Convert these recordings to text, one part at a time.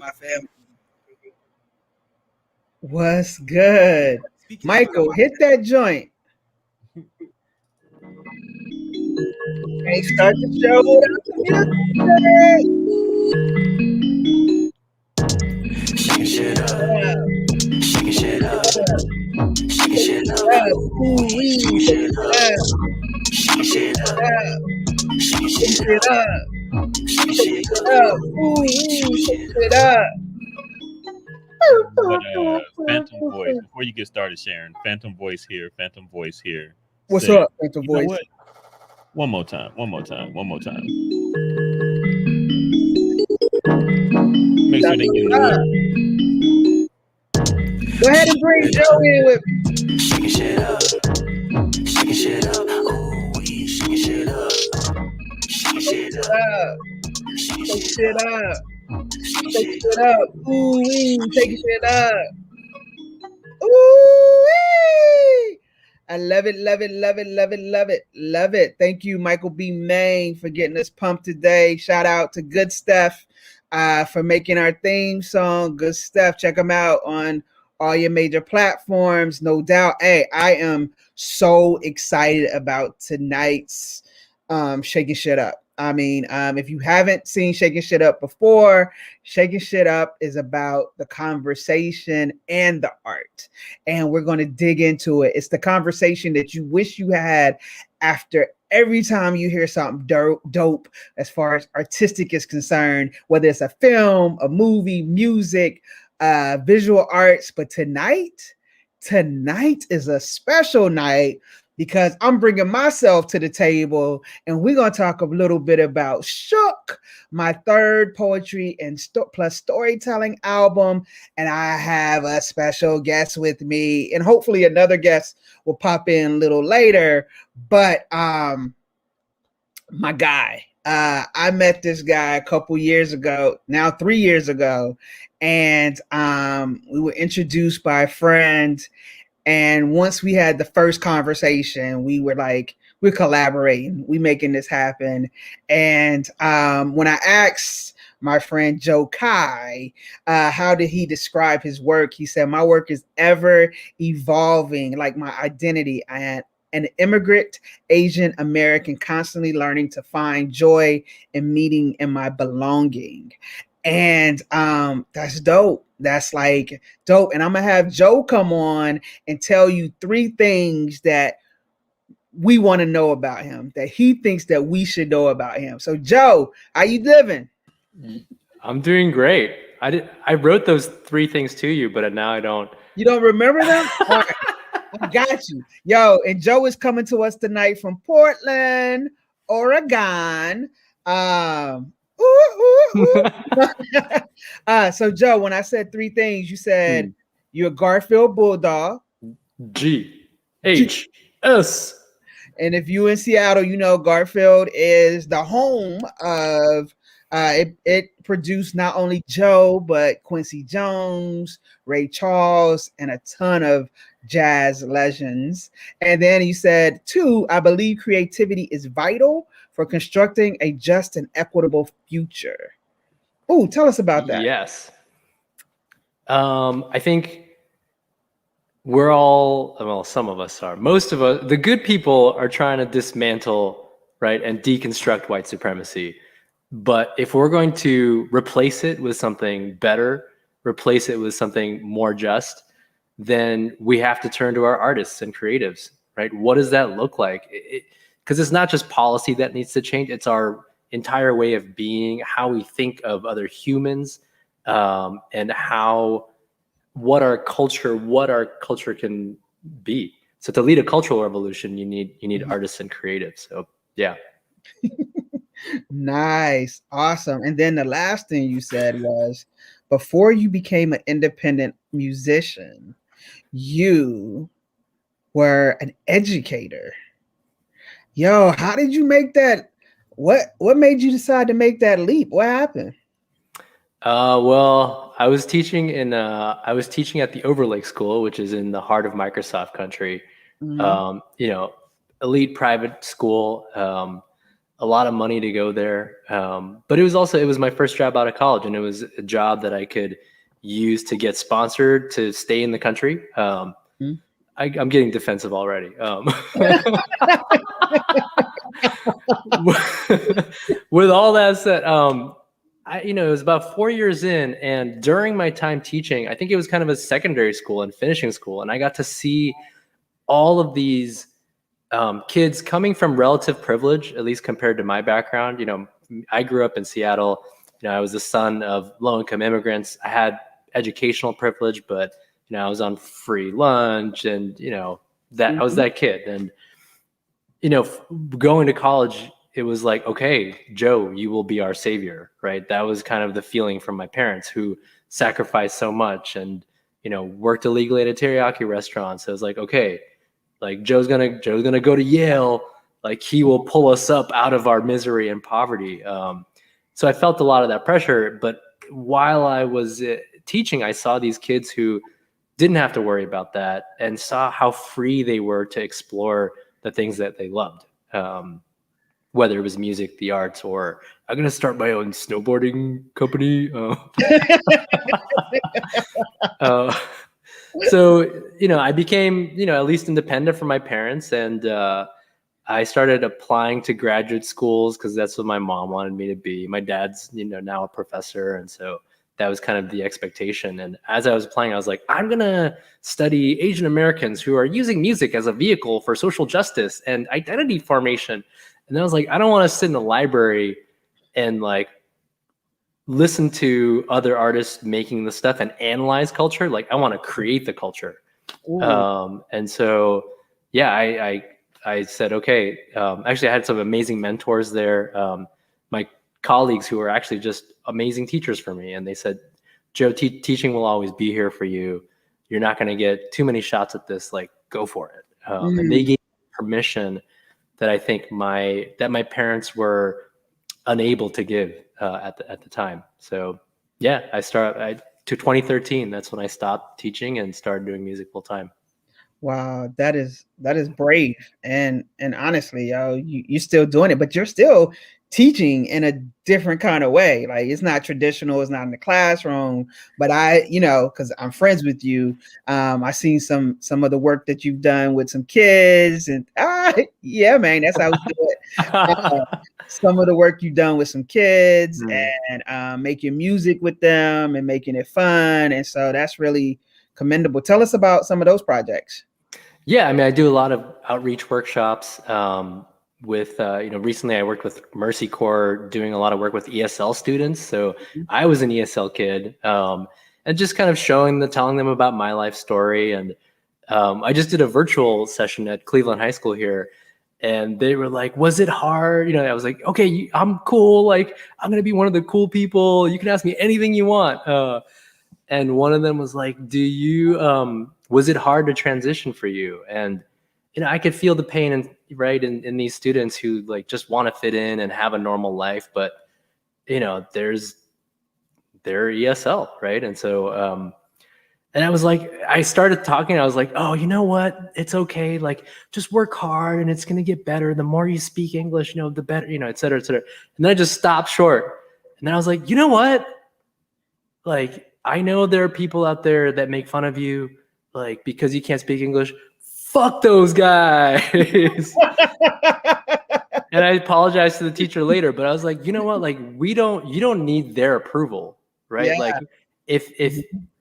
my family. What's good? Michael, hit that joint. Hey, start the show without the music. Shakin shit up. Shakin shit up. Shakin shit up. Shakin shit up. Shakin shit up. Shakin Shakin shit shit up. up. Shakin Shake shit it up. up. Ooh, shake it up. But Phantom Voice, before you get started, Sharon, Phantom Voice here. What's Say, up, Phantom you Voice? know what? One more time. Make sure they get in the Go ahead and bring Joe in with me. Shakin shit up. Shakin shit up. Ooh, we shakin shit up. Shakin shit up. Shakin Shake shit it up. up. Shakin Shake shit it up. up. Ooh, take it up. Ooh, I love it. Love it. Thank you, Michael B. Maine, for getting us pumped today. Shout out to Good Stuff for making our theme song. Good Stuff. Check them out on all your major platforms, no doubt. Hey, I am so excited about tonight's Shakin Shit Up. I mean, if you haven't seen Shakin Shit Up before, Shakin Shit Up is about the conversation and the art. And we're going to dig into it. It's the conversation that you wish you had after every time you hear something dope as far as artistic is concerned, whether it's a film, a movie, music, visual arts. But tonight is a special night because I'm bringing myself to the table and we're going to talk a little bit about Shook, my third poetry and plus storytelling album. And I have a special guest with me and hopefully another guest will pop in a little later. But my guy, I met this guy a couple years ago, now 3 years ago, and we were introduced by a friend. And once we had the first conversation, we were like, we're collaborating, we making this happen. And when I asked my friend Joe Kai, how did he describe his work? He said, my work is ever evolving, like my identity. I am an immigrant Asian American, constantly learning to find joy and meaning in my belonging. And that's dope. That's like dope. And I'm gonna have Joe come on and tell you 3 things that we want to know about him, that he thinks that we should know about him. So Joe, how you living? I'm doing great. I wrote those 3 things to you, but now I don't. You don't remember them? All right. I got you. Yo, and Joe is coming to us tonight from Portland, Oregon. So Joe, when I said 3 things, you said you're a Garfield Bulldog. GHS. And if you in Seattle, you know Garfield is the home of it produced not only Joe, but Quincy Jones, Ray Charles, and a ton of jazz legends. And then he said, 2, I believe creativity is vital for constructing a just and equitable future. Oh, tell us about that. Yes. I think we're all, well, some of us are, most of us, the good people are trying to dismantle, right, and deconstruct white supremacy. But if we're going to replace it with something better, replace it with something more just, then we have to turn to our artists and creatives, right? What does that look like? Because it's not just policy that needs to change. It's our entire way of being, how we think of other humans, and what our culture can be. So to lead a cultural revolution, you need artists and creatives. So yeah. Nice. Awesome. And then the last thing you said was, before you became an independent musician, you were an educator. Yo, how did you make that? What made you decide to make that leap? What happened? Well, I was teaching at the Overlake School, which is in the heart of Microsoft country. Mm-hmm. Elite private school. a lot of money to go there. But it was my first job out of college, and it was a job that I could use to get sponsored to stay in the country. I'm getting defensive already. With all that said, it was about 4 years in, and during my time teaching, I think it was kind of a secondary school and finishing school, and I got to see all of these kids coming from relative privilege, at least compared to my background. I grew up in Seattle. I was the son of low-income immigrants. I had educational privilege, but I was on free lunch, and that I was that kid. And going to college, it was like, okay, Joe, you will be our savior, right? That was kind of the feeling from my parents, who sacrificed so much and worked illegally at a teriyaki restaurant. So it was like, okay, like Joe's gonna go to Yale, like he will pull us up out of our misery and poverty. So I felt a lot of that pressure. But while I was teaching, I saw these kids who didn't have to worry about that, and saw how free they were to explore the things that they loved. Whether it was music, the arts, or I'm going to start my own snowboarding company. So, I became, at least independent from my parents, and I started applying to graduate schools because that's what my mom wanted me to be. My dad's, now a professor, and so that was kind of the expectation. And as I was applying, I was like, I'm going to study Asian Americans who are using music as a vehicle for social justice and identity formation. And then I was like, I don't want to sit in the library and like listen to other artists making the stuff and analyze culture. Like, I want to create the culture. And so, yeah, I said, okay. Actually, I had some amazing mentors there. My colleagues who were actually just amazing teachers for me. And they said, Joe, teaching will always be here for you. You're not going to get too many shots at this. Like, go for it. And they gave permission that I think my parents were unable to give at the time. So yeah, to 2013. That's when I stopped teaching and started doing music full time. Wow, that is brave, and honestly, you're still doing it, but you're still teaching in a different kind of way. Like, it's not traditional, it's not in the classroom, but because I'm friends with you, I seen some of the work that you've done with some kids, and yeah, man, that's how we do it. Some of the work you've done with some kids, and making music with them and making it fun, and so that's really commendable. Tell us about some of those projects. Yeah, I mean, I do a lot of outreach workshops. Recently I worked with Mercy Corps doing a lot of work with ESL students. So I was an ESL kid, and just kind of telling them about my life story. And I just did a virtual session at Cleveland High School here, and they were like, was it hard? I was like, okay, I'm cool. Like, I'm going to be one of the cool people. You can ask me anything you want. And one of them was like, was it hard to transition for you? And, I could feel the pain in these students who like just want to fit in and have a normal life, but they're ESL, right? And so, and I was like, I started talking, I was like, oh, you know what? It's okay. Like, just work hard and it's going to get better. The more you speak English, the better, et cetera, et cetera. And then I just stopped short. And then I was like, you know what? Like, I know there are people out there that make fun of you, like, because you can't speak English. Fuck those guys. And I apologized to the teacher later, but I was like, you know what? Like, you don't need their approval, right? Yeah. Like, if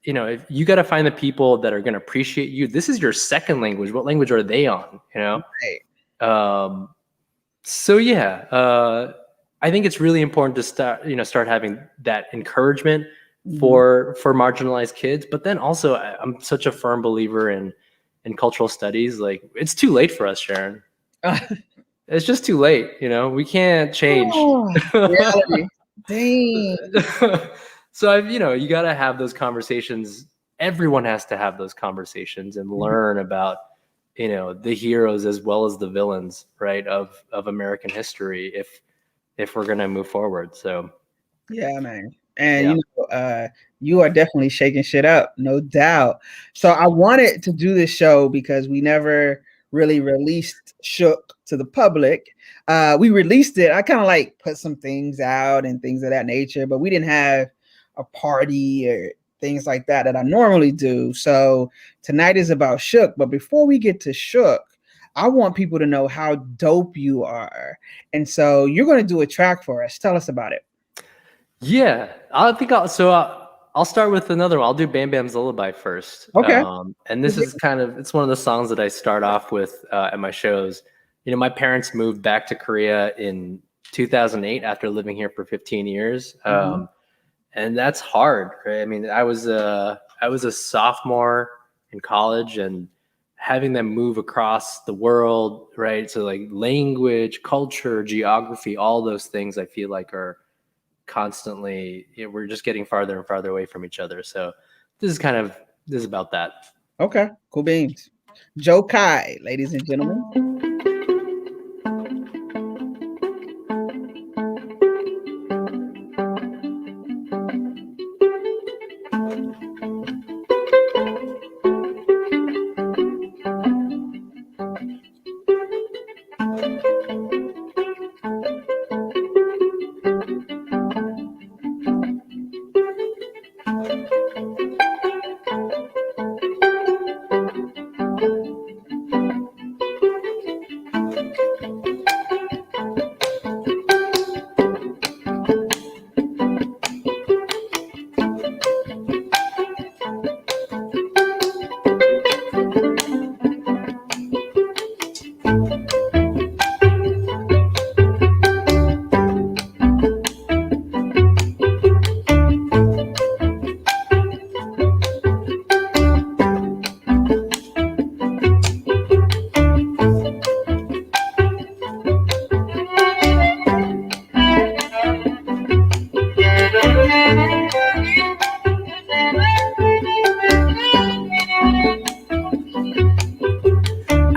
you got to find the people that are going to appreciate you. This is your second language. What language are they on? Right. So yeah, I think it's really important to start having that encouragement for marginalized kids. But then also, I'm such a firm believer in cultural studies. Like, it's too late for us, Sharon. It's just too late. We can't change. Reality. Dang. So you got to have those conversations. Everyone has to have those conversations and learn about, the heroes as well as the villains, right, of American history if we're going to move forward. So yeah, man. And you are definitely shaking shit up, no doubt. So I wanted to do this show because we never really released Shook to the public. We released it. I kind of like put some things out and things of that nature, but we didn't have a party or things like that I normally do. So tonight is about Shook. But before we get to Shook, I want people to know how dope you are. And so you're going to do a track for us. Tell us about it. Yeah, I'll start with another one. I'll do Bam Bam's Lullaby first. Okay. And this is it's one of the songs that I start off with at my shows. You know, my parents moved back to Korea in 2008 after living here for 15 years. And that's hard, right? I mean, I was a sophomore in college, and having them move across the world, right? So like language, culture, geography, all those things I feel like are constantly, we're just getting farther and farther away from each other. So this is about that. Okay, cool beans. Joe Kai, ladies and gentlemen.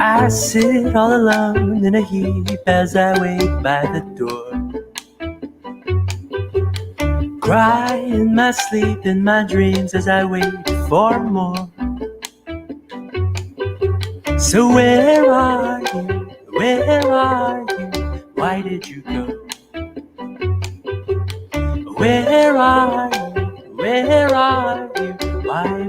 I sit all alone in a heap as I wait by the door. Cry in my sleep, in my dreams as I wait for more. So where are you? Where are you? Why did you go? Where are you? Where are you? Why?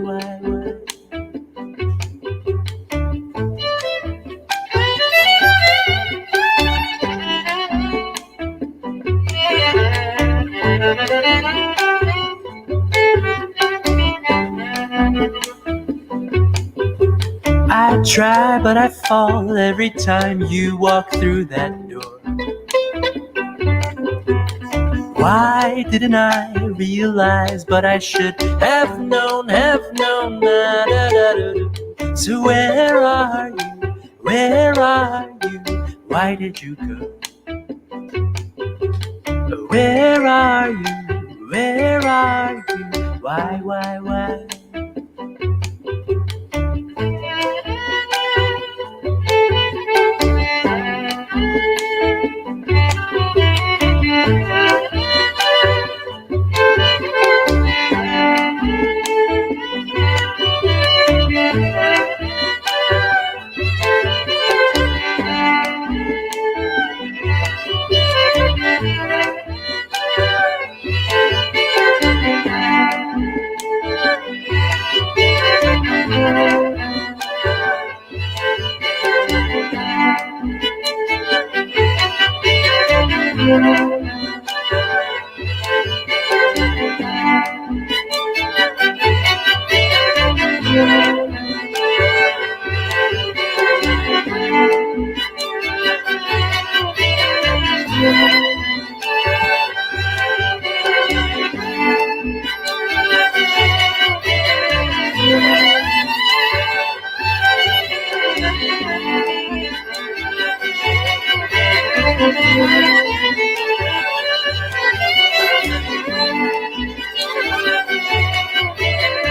I try, but I fall every time you walk through that door. Why didn't I realize? But I should have known, So where are you? Where are you? Why did you go? Where are you? Where are you? Why?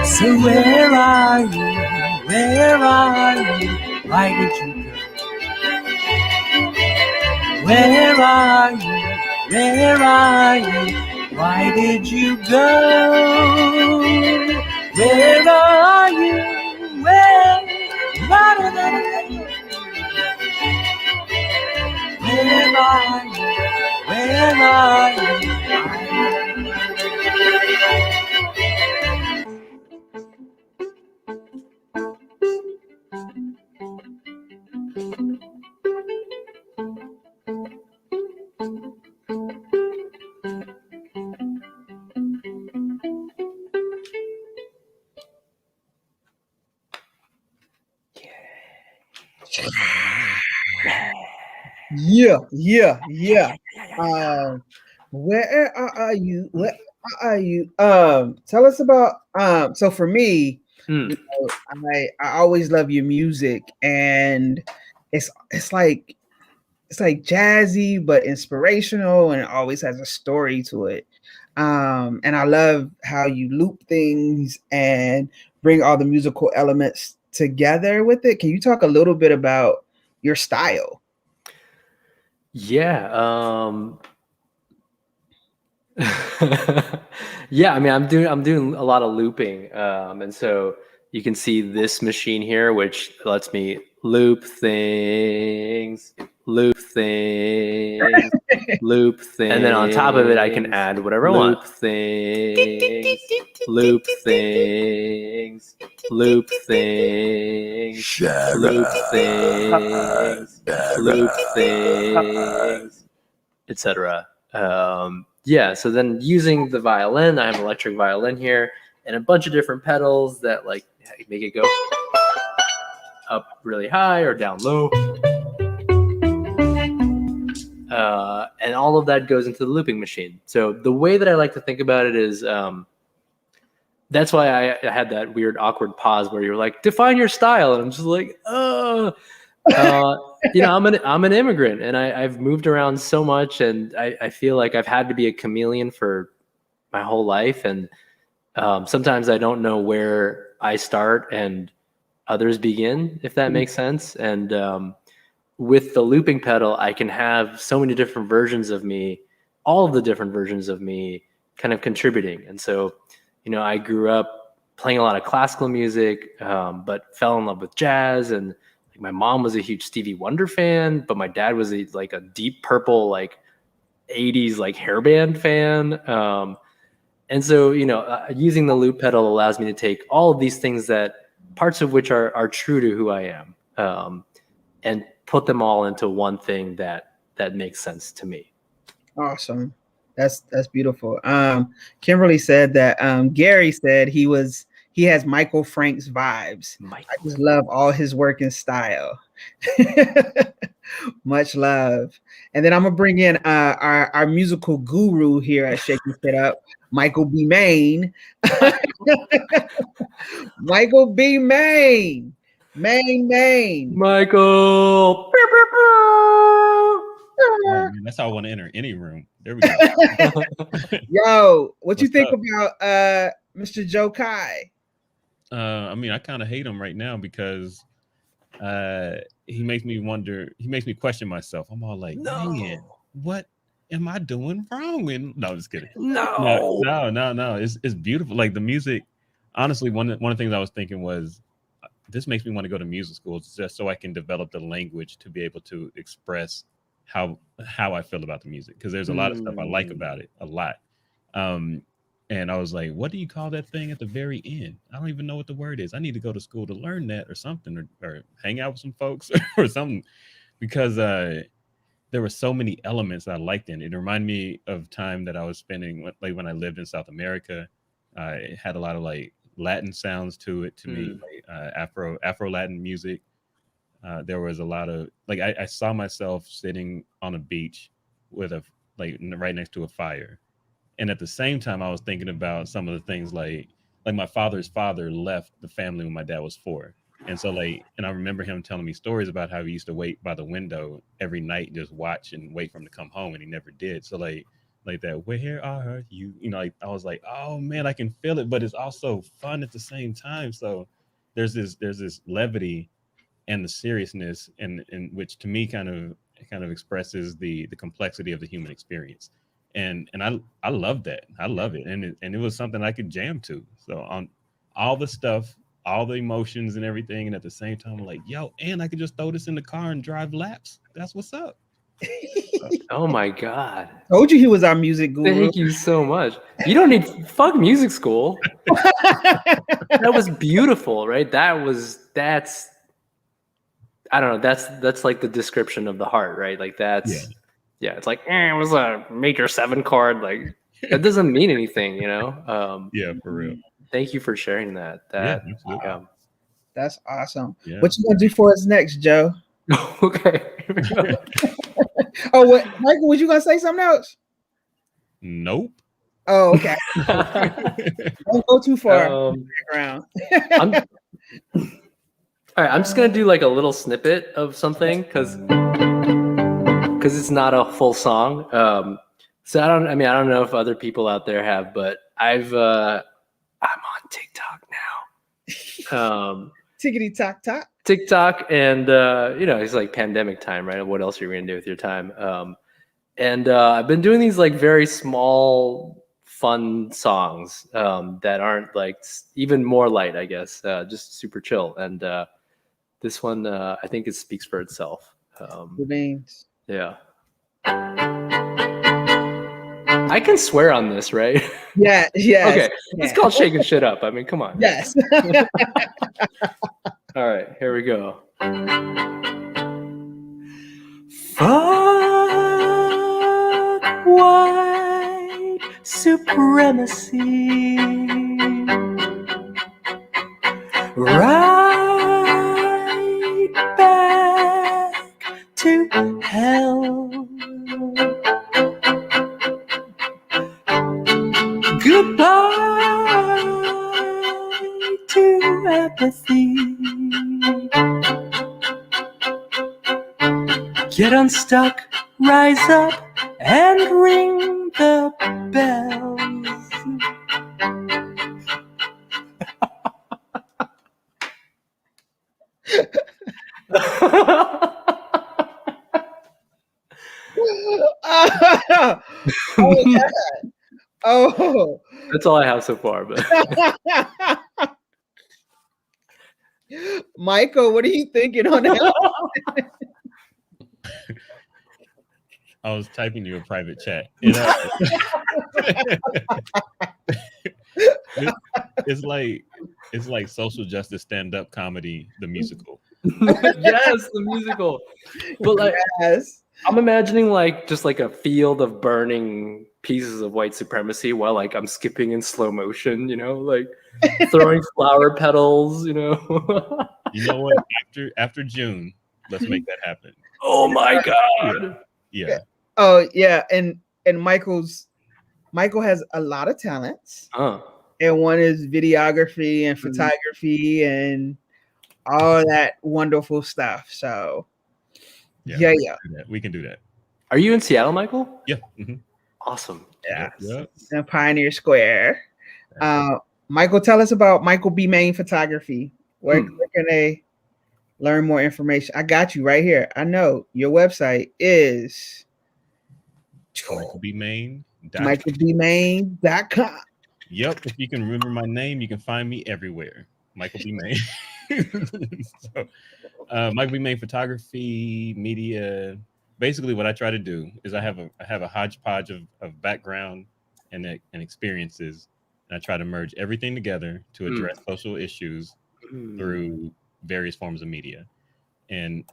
So where are you? Where are you? Why did you go? Where are you? Where are you? Why did you go? Where are you? Where are you? Yeah. Where are you? Where are you? Tell us about so for me, you know, I always love your music, and it's like jazzy but inspirational, and it always has a story to it. And I love how you loop things and bring all the musical elements together with it. Can you talk a little bit about your style? Yeah. Yeah, I mean, I'm doing a lot of looping, and so you can see this machine here, which lets me loop things, loop things, loop things, and then on top of it, I can add whatever I want. Loop things, loop things, loop things, loop things, loop things, etc. Yeah, so then using the violin, I have an electric violin here and a bunch of different pedals that like make it go up really high or down low. And all of that goes into the looping machine. So the way that I like to think about it is that's why I had that weird awkward pause where you're like, define your style. And I'm just like, you know, I'm an immigrant, and I've moved around so much, and I feel like I've had to be a chameleon for my whole life, and sometimes I don't know where I start and others begin, if that makes sense. And with the looping pedal, I can have so many different versions of me, all of the different versions of me, kind of contributing. And so, you know, I grew up playing a lot of classical music, but fell in love with jazz. And like, my mom was a huge Stevie Wonder fan, but my dad was a Deep Purple, like 80s, like hairband fan. And so, you know, using the loop pedal allows me to take all of these things that parts of which are true to who I am, and put them all into one thing that makes sense to me. Awesome. That's beautiful. Kimberly said that Gary said he has Michael Frank's vibes. I just love all his work and style. Much love. And then I'm gonna bring in our musical guru here at Shakin Shit Up, Michael B. Maine. Michael B. Maine. Maine. Michael. Oh, man, that's how I want to enter any room. There we go. Yo, what you think about Mr. Joe Kai? I mean, I kind of hate him right now because he makes me wonder. He makes me question myself. I'm all like, man, what am I doing wrong? And no, I'm just kidding. No. It's beautiful. Like the music. Honestly, one of the things I was thinking was, this makes me want to go to music school just so I can develop the language to be able to express how I feel about the music, because there's a lot of stuff I like about it a lot. And I was like, what do you call that thing at the very end? I don't even know what the word is. I need to go to school to learn that or something, or hang out with some folks or something, because there were so many elements I liked in it. It reminded me of time that I was spending like when I lived in South America. It had a lot of like Latin sounds to it, to me, like Afro Latin music. There was a lot of like I saw myself sitting on a beach with a like right next to a fire, and at the same time I was thinking about some of the things like my father's father left the family when my dad was 4, and so like, and I remember him telling me stories about how he used to wait by the window every night and just watch and wait for him to come home, and he never did. So like that, where are you? You know, like I was like, oh man, I can feel it, but it's also fun at the same time. So there's this levity and the seriousness, and which to me kind of expresses the complexity of the human experience, and I love that. I love it, and it was something I could jam to. So on all the stuff, all the emotions and everything, and at the same time, I'm like, yo, and I could just throw this in the car and drive laps. That's what's up. Oh my God. Told you he was our music guru. Thank you so much. You don't need fuck music school. That was beautiful, right? That's I don't know. That's like the description of the heart, right? Like that's yeah. It's like it was a major 7 chord. Like that doesn't mean anything, you know. Yeah, for real. Thank you for sharing that. Yeah, absolutely. That's awesome. Yeah. What you gonna do for us next, Joe? Okay. Oh, what, Michael? Was you gonna say something else? Nope. Oh, okay. Don't go too far. Background. All right, I'm just gonna do like a little snippet of something because it's not a full song. So I don't know if other people out there have, but I'm on TikTok now. Tickety tock tock. TikTok, and it's like pandemic time, right? What else are you gonna do with your time? And I've been doing these like very small, fun songs that aren't like even more light, I guess, just super chill. And this one, I think it speaks for itself. Yeah. I can swear on this, right? Yeah. Yes. Okay. It's called Shakin Shit Up. I mean, come on. Yes. All right, here we go. Fuck white supremacy. Right back to hell. Goodbye to apathy. Get unstuck, rise up, and ring the bells. Oh, yeah. Oh, that's all I have so far. But Michael, what are you thinking on that? I was typing you a private chat. It's like social justice stand-up comedy, the musical. Yes, the musical. But like, yes. I'm imagining like just like a field of burning pieces of white supremacy while like I'm skipping in slow motion, like throwing flower petals, You know what? After June, let's make that happen. Oh my God. Yeah. Oh yeah, and Michael has a lot of talents. And one is videography and photography and all that wonderful stuff. So yeah. We can do that. Are you in Seattle, Michael? Yeah. Mm-hmm. Awesome. Yeah. Yep. In Pioneer Square. Michael, tell us about Michael B. Maine Photography. Where can they learn more information? I got you right here. I know your website is michaelbmaine.com. Yep. If you can remember my name, you can find me everywhere. Michael B. Maine. So, Michael B. Maine Photography, media. Basically, what I try to do is I have a hodgepodge of background and experiences, and I try to merge everything together to address social issues through various forms of media. And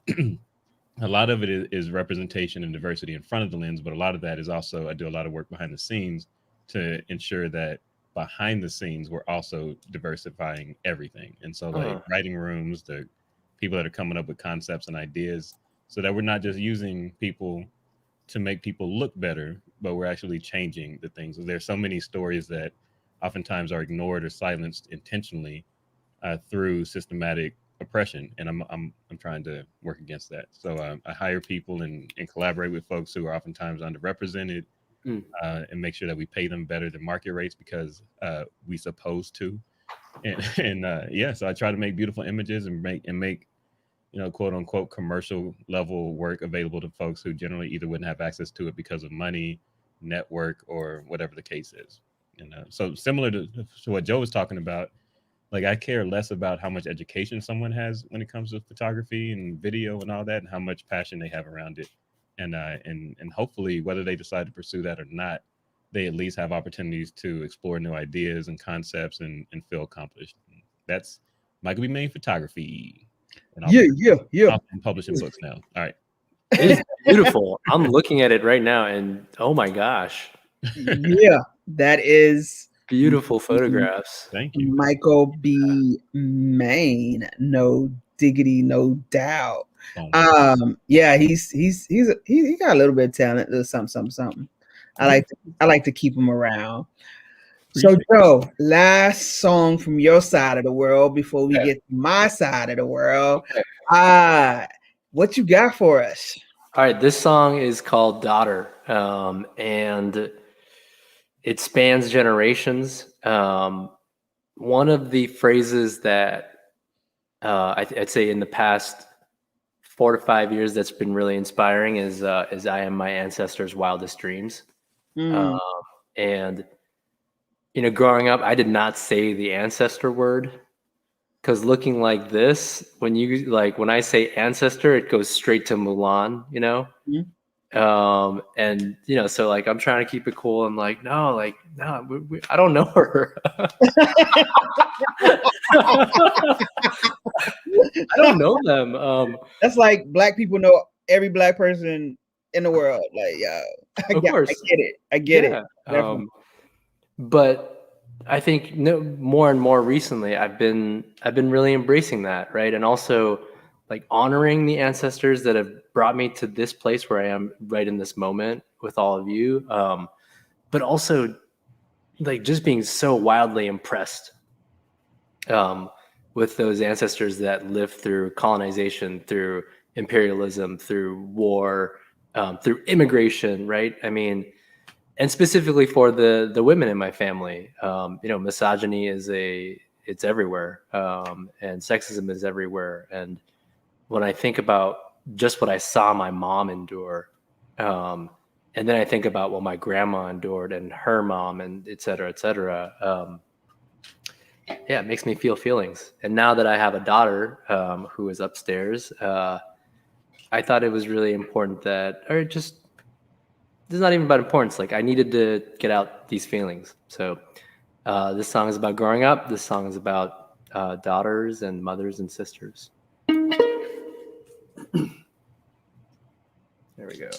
a lot of it is representation and diversity in front of the lens, but a lot of that is also I do a lot of work behind the scenes to ensure that behind the scenes we're also diversifying everything. And so like writing rooms, the people that are coming up with concepts and ideas, so that we're not just using people to make people look better, but we're actually changing the things. There's so many stories that oftentimes are ignored or silenced intentionally through systematic oppression, and I'm trying to work against that. So I hire people and collaborate with folks who are oftentimes underrepresented, and make sure that we pay them better than market rates because we supposed to. And so I try to make beautiful images and make quote unquote commercial level work available to folks who generally either wouldn't have access to it because of money, network, or whatever the case is. And so similar to what Joe was talking about, like I care less about how much education someone has when it comes to photography and video and all that, and how much passion they have around it, and hopefully, whether they decide to pursue that or not, they at least have opportunities to explore new ideas and concepts and feel accomplished. That's Michael B. Maine photography. And I'm publishing books now. All right. It is beautiful. I'm looking at it right now, and oh my gosh. Yeah, that is beautiful photographs. Thank you. Michael B. Maine, no diggity, no doubt. Yeah, he got a little bit of talent, little something. I like to keep him around. So Joe, last song from your side of the world before we get to my side of the world. What you got for us? All right, this song is called Daughter, and it spans generations. One of the phrases that I'd say in the past 4 to 5 years that's been really inspiring is "I am my ancestors' wildest dreams." And growing up, I did not say the ancestor word, because looking like this, when I say ancestor, it goes straight to Mulan, and so I'm trying to keep it cool. I'm like, no, I don't know her. I don't know them. That's like black people know every black person in the world. I get it. But I think more and more recently, I've been really embracing that, right? And also honoring the ancestors that have brought me to this place where I am right in this moment with all of you. But also just being so wildly impressed with those ancestors that lived through colonization, through imperialism, through war, through immigration, right? I mean, and specifically for the women in my family, misogyny it's everywhere, and sexism is everywhere. And when I think about just what I saw my mom endure, and then I think about what my grandma endured and her mom, and et cetera, it makes me feel feelings. And now that I have a daughter who is upstairs, I thought it was really important this is not even about importance. I needed to get out these feelings. So this song is about growing up. This song is about daughters and mothers and sisters. There we go.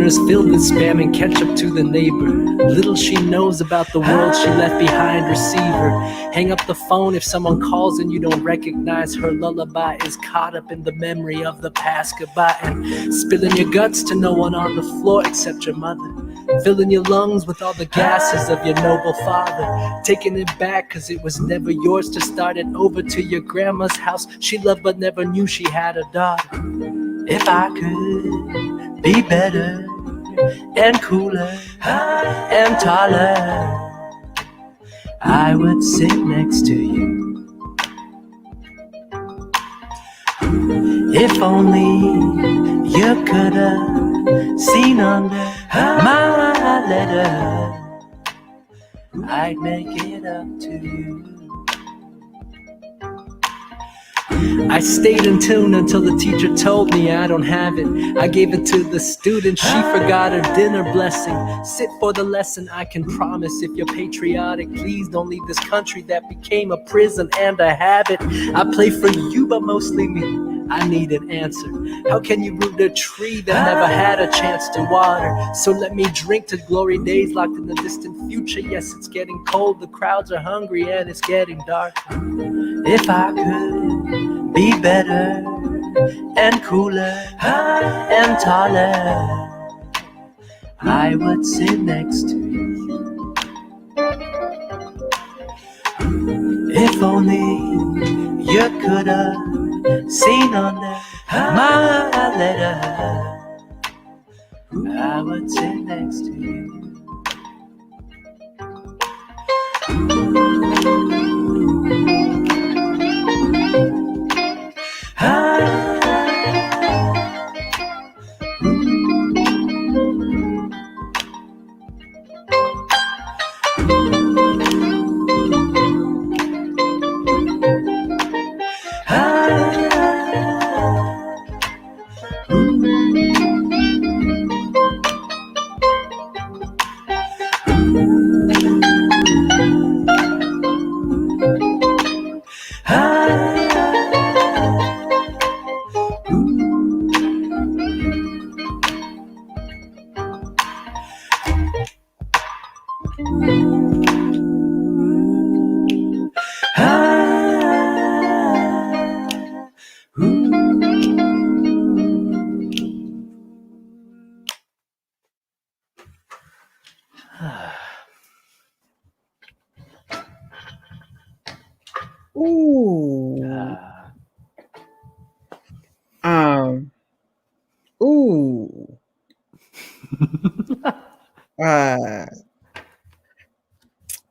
dinners filled with spam and ketchup to the neighbor. Little she knows about the world she left behind. Receiver, hang up the phone if someone calls and you don't recognize her. Lullaby is caught up in the memory of the past. Goodbye, and spilling your guts to no one on the floor except your mother. Filling your lungs with all the gases of your noble father. Taking it back cause it was never yours to start it over to your grandma's house she loved but never knew she had a daughter. If I could be better and cooler and taller, I would sit next to you. If only you could have seen under my letter, I'd make it up to you. I stayed in tune until the teacher told me I don't have it. I gave it to the student, she forgot her dinner blessing. Sit for the lesson, I can promise. If you're patriotic, please don't leave this country that became a prison and a habit. I play for you, but mostly me. I need an answer. How can you root a tree that never had a chance to water? So let me drink to glory days locked in the distant future. Yes, it's getting cold, the crowds are hungry, and it's getting dark. If I could be better and cooler and taller, I would sit next to you. If only you could have seen under my letter, I would sit next to you. Ooh. Ooh.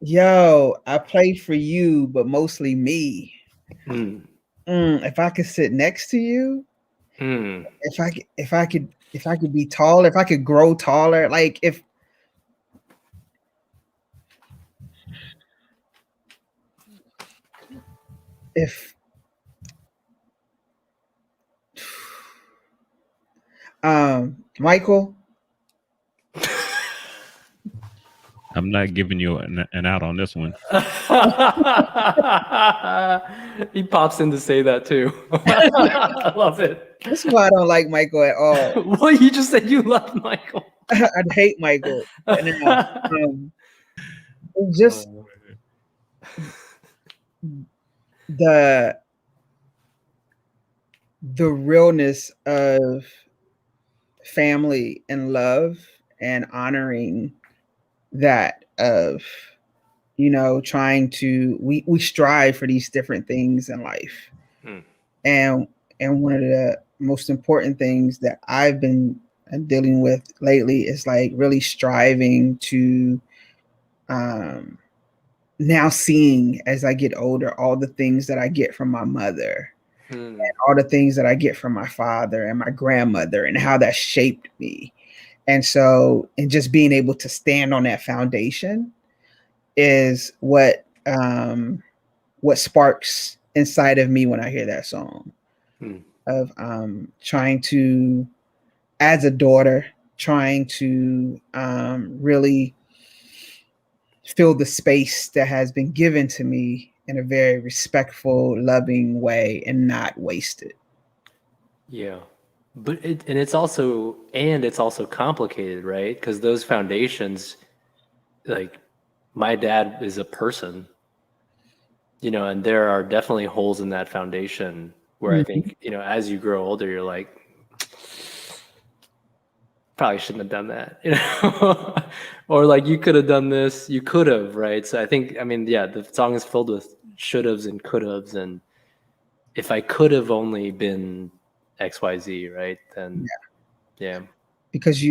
Yo, I play for you, but mostly me. If I could sit next to you, if I could be taller, if I could grow taller, like if Michael, I'm not giving you an out on this one. He pops in to say that too. I love it. That's why I don't like Michael at all. What, you just said you love Michael? I'd hate Michael. Just the realness of family and love and honoring that, of trying to we strive for these different things in life. And one of the most important things that I've been dealing with lately is like really striving to now seeing, as I get older, all the things that I get from my mother and all the things that I get from my father and my grandmother and how that shaped me. And just being able to stand on that foundation is what sparks inside of me when I hear that song. Of trying to, as a daughter, trying to really fill the space that has been given to me in a very respectful, loving way and not waste it. Yeah. But it's also complicated, right? Because those foundations, like my dad is a person, and there are definitely holes in that foundation where I think, as you grow older, you're like, probably shouldn't have done that, or like you could have done this, you could have, right? So I think, the song is filled with should haves and could haves, and if I could have only been XYZ, right? Then yeah. Because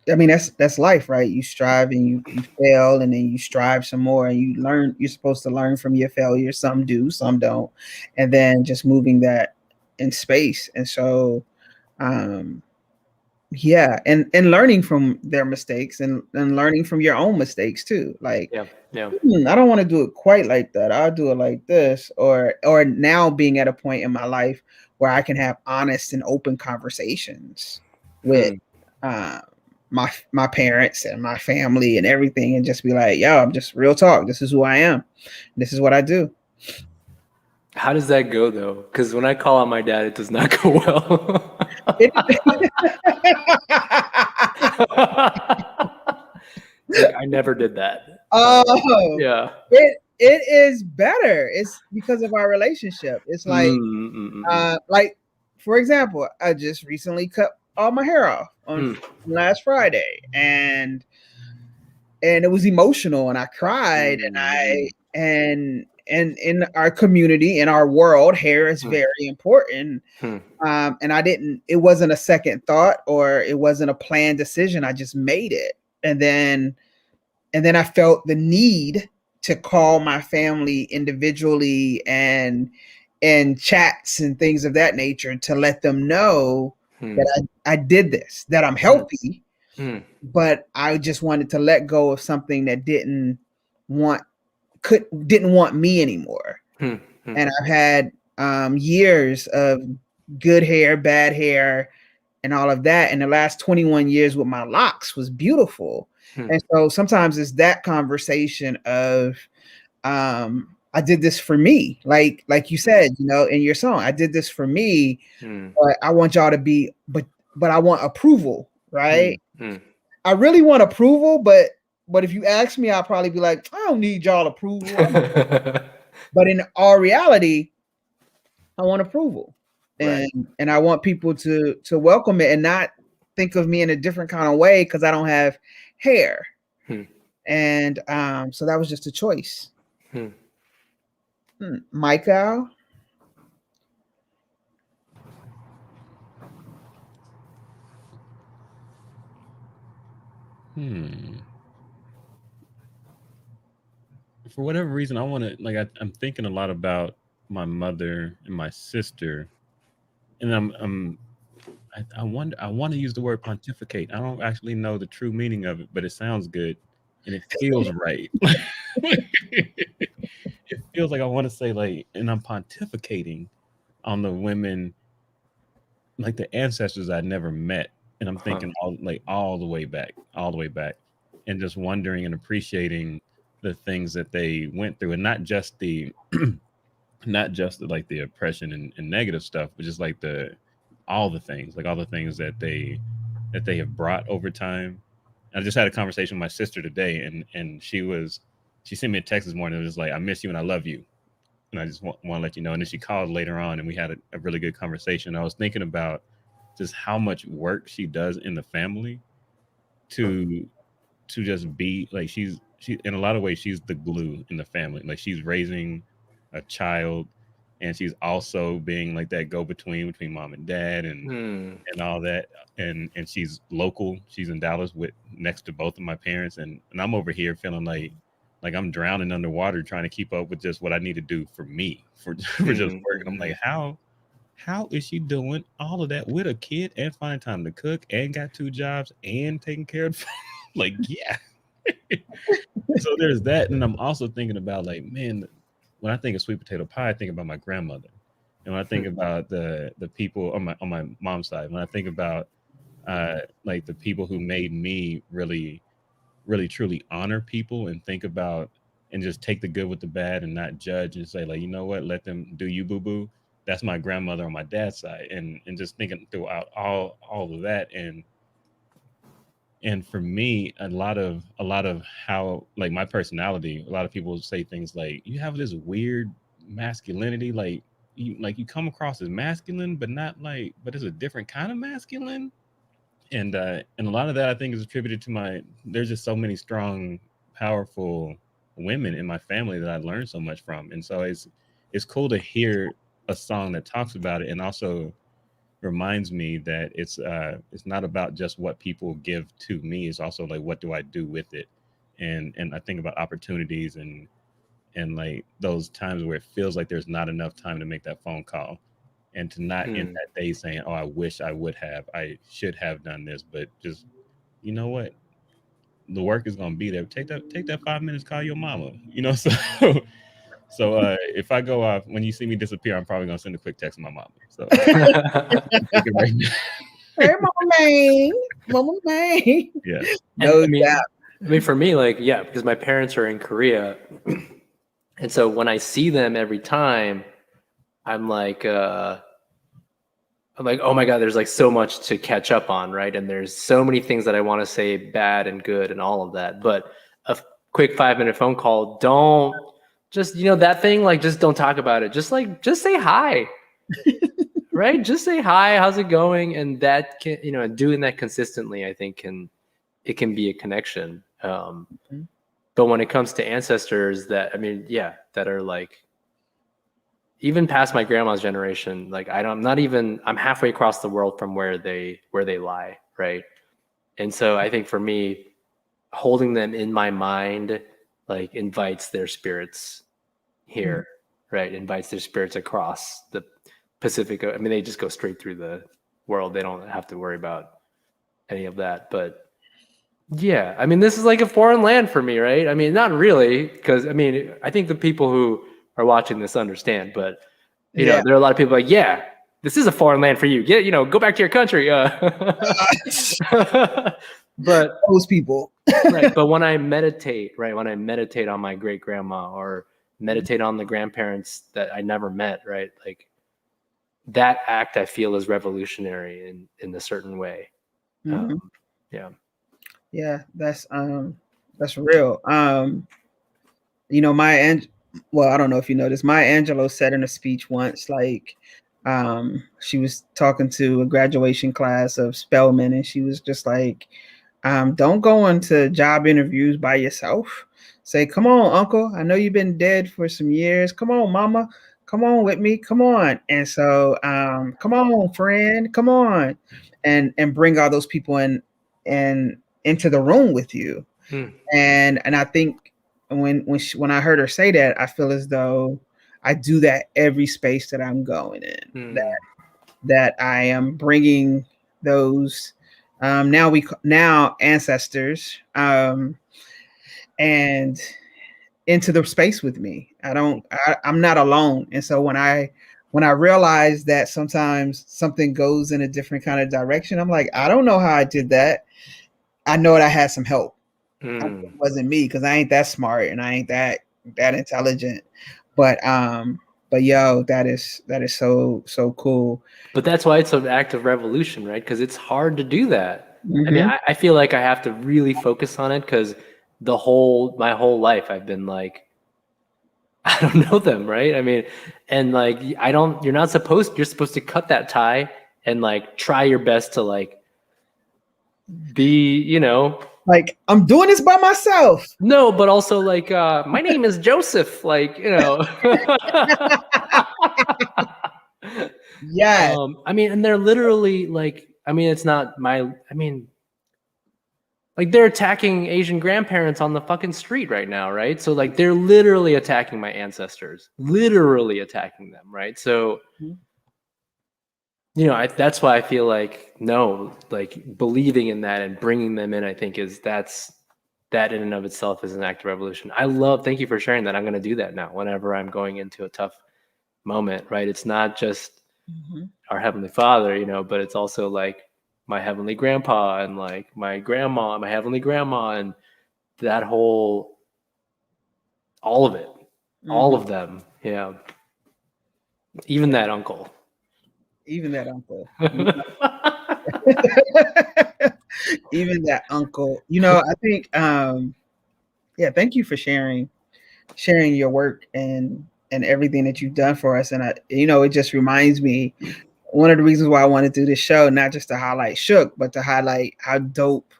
that's life, right? You strive and you fail, and then you strive some more, and you learn. You're supposed to learn from your failures. Some do, some don't, and then just moving that in space. And so, yeah, and learning from their mistakes, and learning from your own mistakes too. Like, Yeah. I don't want to do it quite like that. I'll do it like this, or now being at a point in my life where I can have honest and open conversations with my parents and my family and everything, and just be like, yo, I'm just real talk. This is who I am. This is what I do. How does that go though? Because when I call on my dad, it does not go well. Like, I never did that. Oh, yeah. It is better. It's because of our relationship. It's like, like, for example, I just recently cut all my hair off on last Friday, and it was emotional, and I cried, and in our community, in our world, hair is very important. And it wasn't a second thought, or it wasn't a planned decision. I just made it. And then I felt the need to call my family individually, and chats and things of that nature, to let them know that I did this, that I'm healthy, but I just wanted to let go of something that didn't want me anymore. And I've had years of good hair, bad hair, and all of that. And the last 21 years with my locks was beautiful. And so sometimes it's that conversation of, I did this for me. Like you said, in your song, I did this for me, but I want y'all to be, but I want approval, right? I really want approval, but if you ask me, I'll probably be like, I don't need y'all approval. But in all reality, I want approval. And I want people to welcome it and not think of me in a different kind of way because I don't have hair. And so that was just a choice. Michael? For whatever reason, I want to, like, I'm thinking a lot about my mother and my sister, and I want to use the word pontificate. I don't actually know the true meaning of it, but it sounds good and it feels right. It feels like I want to say, like, and I'm pontificating on the women, like the ancestors I never met, and I'm thinking all the way back, and just wondering and appreciating the things that they went through, and not just the like the oppression and negative stuff, but just like all the things that they have brought over time. I just had a conversation with my sister today, and she sent me a text this morning. It was like, I miss you and I love you, and I just want to let you know. And then she called later on, and we had a really good conversation. I was thinking about just how much work she does in the family to just be like, she in a lot of ways, she's the glue in the family. Like, she's raising a child, and she's also being like that go-between between mom and dad, and all that. And she's local. She's in Dallas with next to both of my parents, and I'm over here feeling like I'm drowning underwater trying to keep up with just what I need to do for me, for just work. And I'm like, how is she doing all of that with a kid and finding time to cook and got 2 jobs and taking care of like, yeah. So there's that. And I'm also thinking about, like, man, when I think of sweet potato pie, I think about my grandmother. And when I think about the people on my mom's side, when I think about like the people who made me really, really truly honor people and think about and just take the good with the bad and not judge and say, like, you know what, let them do you, boo boo. that's my grandmother on my dad's side, and just thinking throughout all of that, and for me, a lot of how, like, my personality, a lot of people say things like, you have this weird masculinity, like you come across as masculine, but not like, but it's a different kind of masculine. And a lot of that, I think, is attributed to my, there's just so many strong, powerful women in my family that I learned so much from. And so it's cool to hear a song that talks about it, and also reminds me that it's not about just what people give to me. It's also like, what do I do with it? And I think about opportunities, and like those times where it feels like there's not enough time to make that phone call, and to not end that day saying, oh, I wish I should have done this. But just, you know what, the work is going to be there. Take that 5 minutes, call your mama, so so if I go off, when you see me disappear, I'm probably going to send a quick text to my mama. So right now. Hey, Mama Maine. Mama Maine. Yeah. No I mean, doubt. for me, like, yeah, because my parents are in Korea, and so when I see them every time, I'm like, oh my God, there's like so much to catch up on, right? And there's so many things that I want to say, bad and good and all of that. But a quick 5-minute phone call, don't just, that thing, like, just don't talk about it. Just say hi, right? Just say hi, how's it going? And that can, doing that consistently, I think it can be a connection. But when it comes to ancestors that are like, even past my grandma's generation, like, I'm halfway across the world from where they lie, right? And so I think for me, holding them in my mind, like, invites their spirits here, right? Invites their spirits across the Pacific. I mean, they just go straight through the world. They don't have to worry about any of that. But yeah, I mean, this is like a foreign land for me, right? I mean, not really, because I think the people who are watching this understand, but there are a lot of people like, yeah, this is a foreign land for you. Yeah, go back to your country. But those people. right, but when I meditate, right, when I meditate on my great grandma, or meditate on the grandparents that I never met, right, like, that act I feel is revolutionary in a certain way. Yeah, that's real. Well, I don't know if you noticed, Maya Angelou said in a speech once, like, she was talking to a graduation class of Spelman, and she was just like, don't go into job interviews by yourself. Say, come on, uncle, I know you've been dead for some years. Come on, mama, come on with me, come on. And so, come on, friend, come on, and bring all those people in and into the room with you. And I think when I heard her say that, I feel as though I do that every space that I'm going in. That I am bringing those now ancestors and into the space with me. I'm not alone. And so when I realize that sometimes something goes in a different kind of direction, I'm like, I don't know how I did that. I know that I had some help. It wasn't me, because I ain't that smart and I ain't that intelligent. But yo, that is so cool. But that's why it's an act of revolution, right? Because it's hard to do that. I mean, I feel like I have to really focus on it, because my whole life I've been like, I don't know them, right? I mean, and like, you're supposed to cut that tie and like try your best to like be, like, I'm doing this by myself. No, but also like, my name is Joseph, like, Yeah. I mean, and they're literally like, it's not like, they're attacking Asian grandparents on the fucking street right now, right? So like, they're literally attacking my ancestors, literally attacking them, right? So, that's why I feel like, no, like, believing in that and bringing them in, I think that in and of itself is an act of revolution. Thank you for sharing that. I'm going to do that now whenever I'm going into a tough moment, right? It's not just our Heavenly Father, but it's also like my heavenly grandpa and like my grandma, my heavenly grandma, and that all of it, all of them. Yeah. Even that uncle. Even that uncle. Even that uncle. You know, I think yeah, thank you for sharing your work and everything that you've done for us. And it just reminds me, one of the reasons why I want to do this show, not just to highlight Shook, but to highlight how dope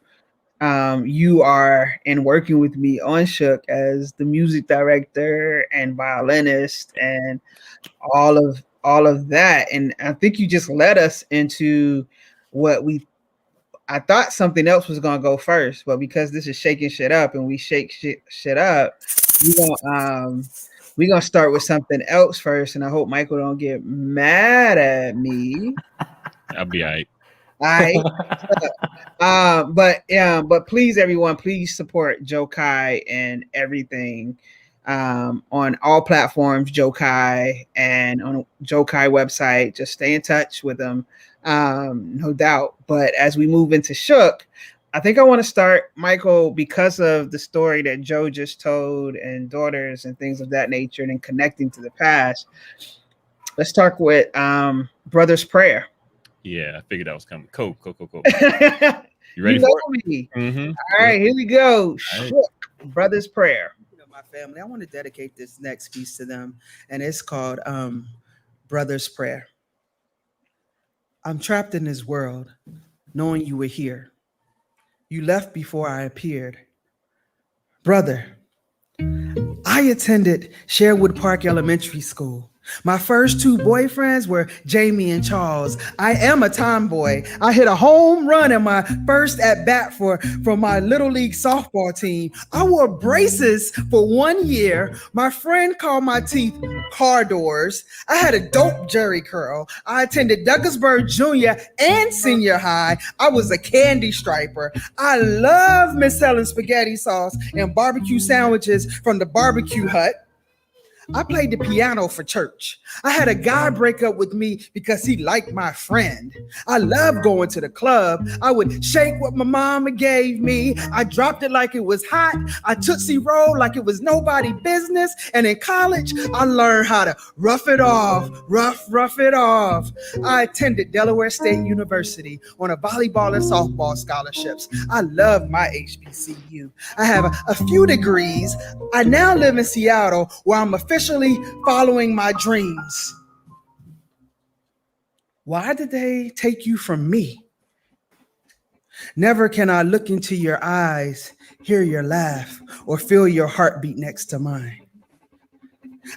you are in working with me on Shook as the music director and violinist and all of that. And I think you just led us into what I thought something else was gonna go first, but because this is shaking shit up and we shake shit up, we're gonna start with something else first. And I hope Michael don't get mad at me. I'll be all right. All right. But please, everyone, please support Joe Kai and everything on all platforms, Joe Kai, and on Joe Kai website. Just stay in touch with them, no doubt. But as we move into Shook, I think I want to start, Michael, because of the story that Joe just told and daughters and things of that nature and connecting to the past. Let's talk with Brother's Prayer. Yeah, I figured that was coming. Cool. You ready know for it? me. Mm-hmm. All right, here we go. All right. Shook, Brother's Prayer. My family, I want to dedicate this next piece to them, and it's called Brother's Prayer. I'm trapped in this world, knowing you were here. You left before I appeared. Brother, I attended Sherwood Park Elementary School. My first two boyfriends were Jamie and Charles. I am a tomboy. I hit a home run in my first at bat for my Little League softball team. I wore braces for 1 year. My friend called my teeth car doors. I had a dope jerry curl. I attended Douglasburg Junior and Senior High. I was a candy striper. I love Miss Helen's spaghetti sauce and barbecue sandwiches from the barbecue hut. I played the piano for church. I had a guy break up with me because he liked my friend. I loved going to the club. I would shake what my mama gave me. I dropped it like it was hot. I Tootsie Roll like it was nobody business. And in college, I learned how to rough it off, rough it off. I attended Delaware State University on a volleyball and softball scholarships. I love my HBCU. I have a few degrees. I now live in Seattle where I'm officially following my dreams. Why did they take you from me? Never can I look into your eyes, hear your laugh, or feel your heartbeat next to mine.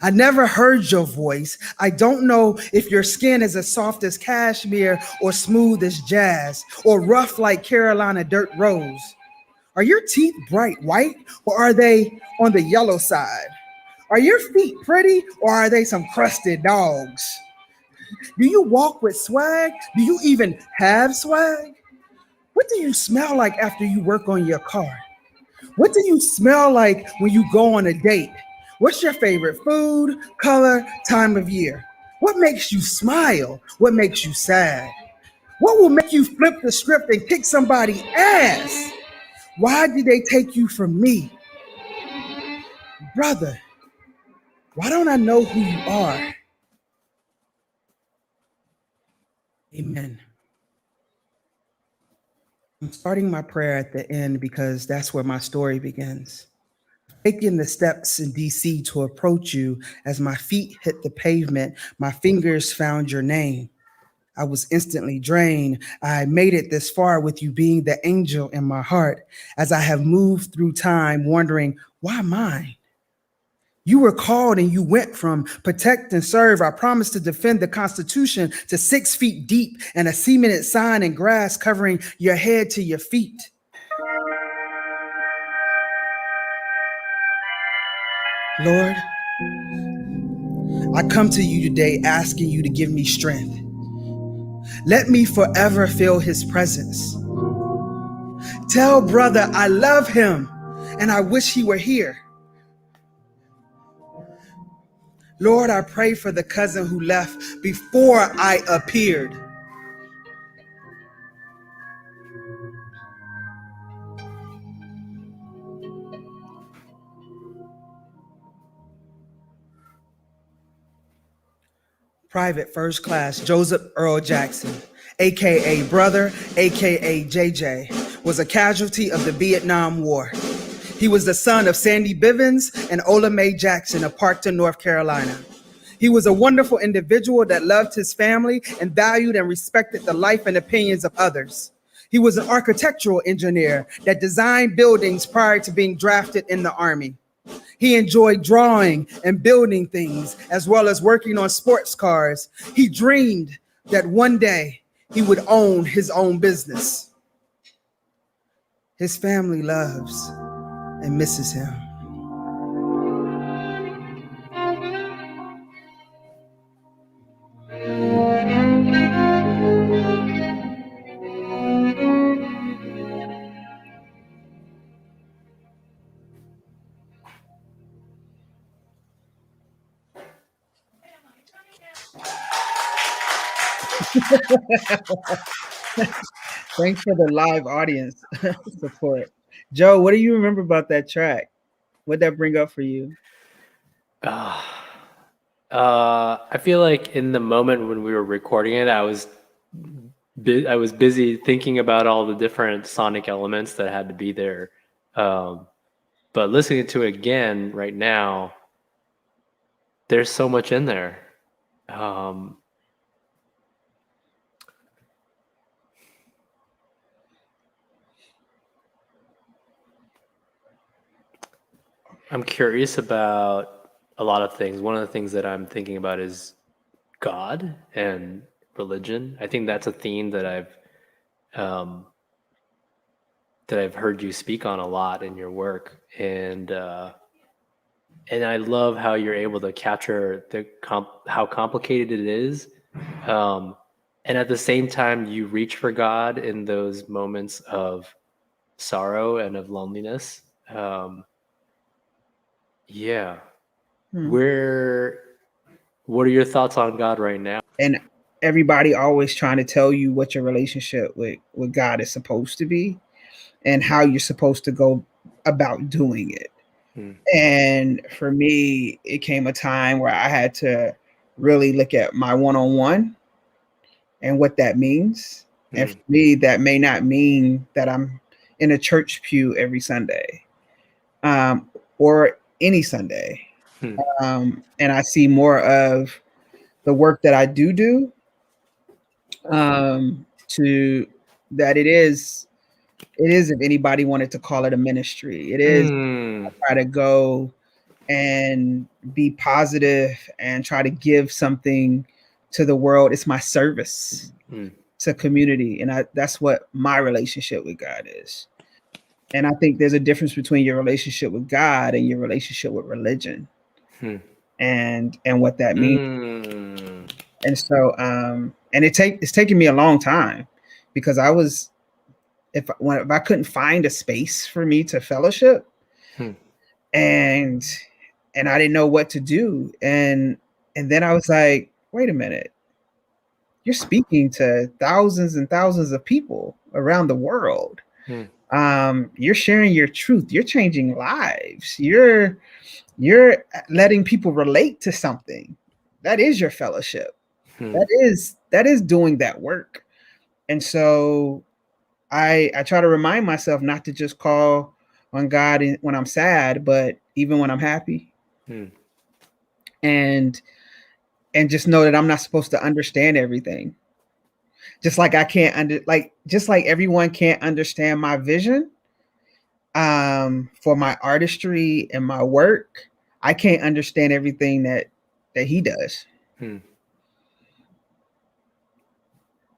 I never heard your voice. I don't know if your skin is as soft as cashmere or smooth as jazz or rough like Carolina dirt rose. Are your teeth bright white or are they on the yellow side? Are your feet pretty or are they some crusted dogs? Do you walk with swag? Do you even have swag? What do you smell like after you work on your car? What do you smell like when you go on a date? What's your favorite food, color, time of year? What makes you smile? What makes you sad? What will make you flip the script and kick somebody's ass? Why did they take you from me? Brother, why don't I know who you are? Amen. I'm starting my prayer at the end because that's where my story begins. Taking the steps in DC to approach you as my feet hit the pavement, my fingers found your name. I was instantly drained. I made it this far with you being the angel in my heart as I have moved through time wondering, why mine? You were called and you went from protect and serve. I promised to defend the Constitution to 6 feet deep and a cemented sign in grass covering your head to your feet. Lord, I come to you today asking you to give me strength. Let me forever feel his presence. Tell brother I love him and I wish he were here. Lord, I pray for the cousin who left before I appeared. Private First Class Joseph Earl Jackson, aka Brother, aka JJ, was a casualty of the Vietnam War. He was the son of Sandy Bivens and Ola Mae Jackson of Parkton, North Carolina. He was a wonderful individual that loved his family and valued and respected the life and opinions of others. He was an architectural engineer that designed buildings prior to being drafted in the Army. He enjoyed drawing and building things, as well as working on sports cars. He dreamed that one day he would own his own business. His family loves and misses him. Thanks for the live audience support. Joe, what do you remember about that track? What'd that bring up for you? I feel like in the moment when we were recording it, I was busy thinking about all the different sonic elements that had to be there. But listening to it again right now, there's so much in there. I'm curious about a lot of things. One of the things that I'm thinking about is God and religion. I think that's a theme that I've heard you speak on a lot in your work, and I love how you're able to capture how complicated it is, and at the same time you reach for God in those moments of sorrow and of loneliness. Yeah. What are your thoughts on God right now? And everybody always trying to tell you what your relationship with God is supposed to be and how you're supposed to go about doing it. And for me, it came a time where I had to really look at my one-on-one and what that means. And for me, that may not mean that I'm in a church pew every Sunday, or any Sunday. And I see more of the work that I do to that it is if anybody wanted to call it a ministry, it is try to go and be positive and try to give something to the world. It's my service to community, and that's what my relationship with God is. And I think there's a difference between your relationship with God and your relationship with religion, and what that means. And so, and it's taken me a long time, because I was, if I couldn't find a space for me to fellowship, and I didn't know what to do, and then I was like, wait a minute, you're speaking to thousands and thousands of people around the world. You're sharing your truth. You're changing lives. You're letting people relate to something. That is your fellowship. That is doing that work. And so I try to remind myself not to just call on God when I'm sad, but even when I'm happy. And just know that I'm not supposed to understand everything. Just like I can't just like everyone can't understand my vision for my artistry and my work, I can't understand everything that he does.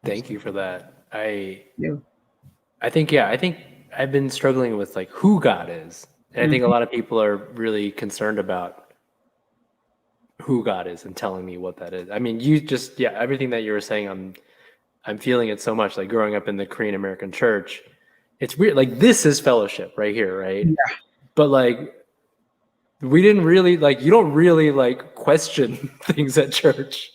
Thank you for that. I think I've been struggling with like who God is. And I think a lot of people are really concerned about who God is and telling me what that is. I mean, everything that you were saying, I'm feeling it so much. Like growing up in the Korean American church, it's weird. Like this is fellowship right here, right? Yeah. But like we didn't really you don't really like question things at church.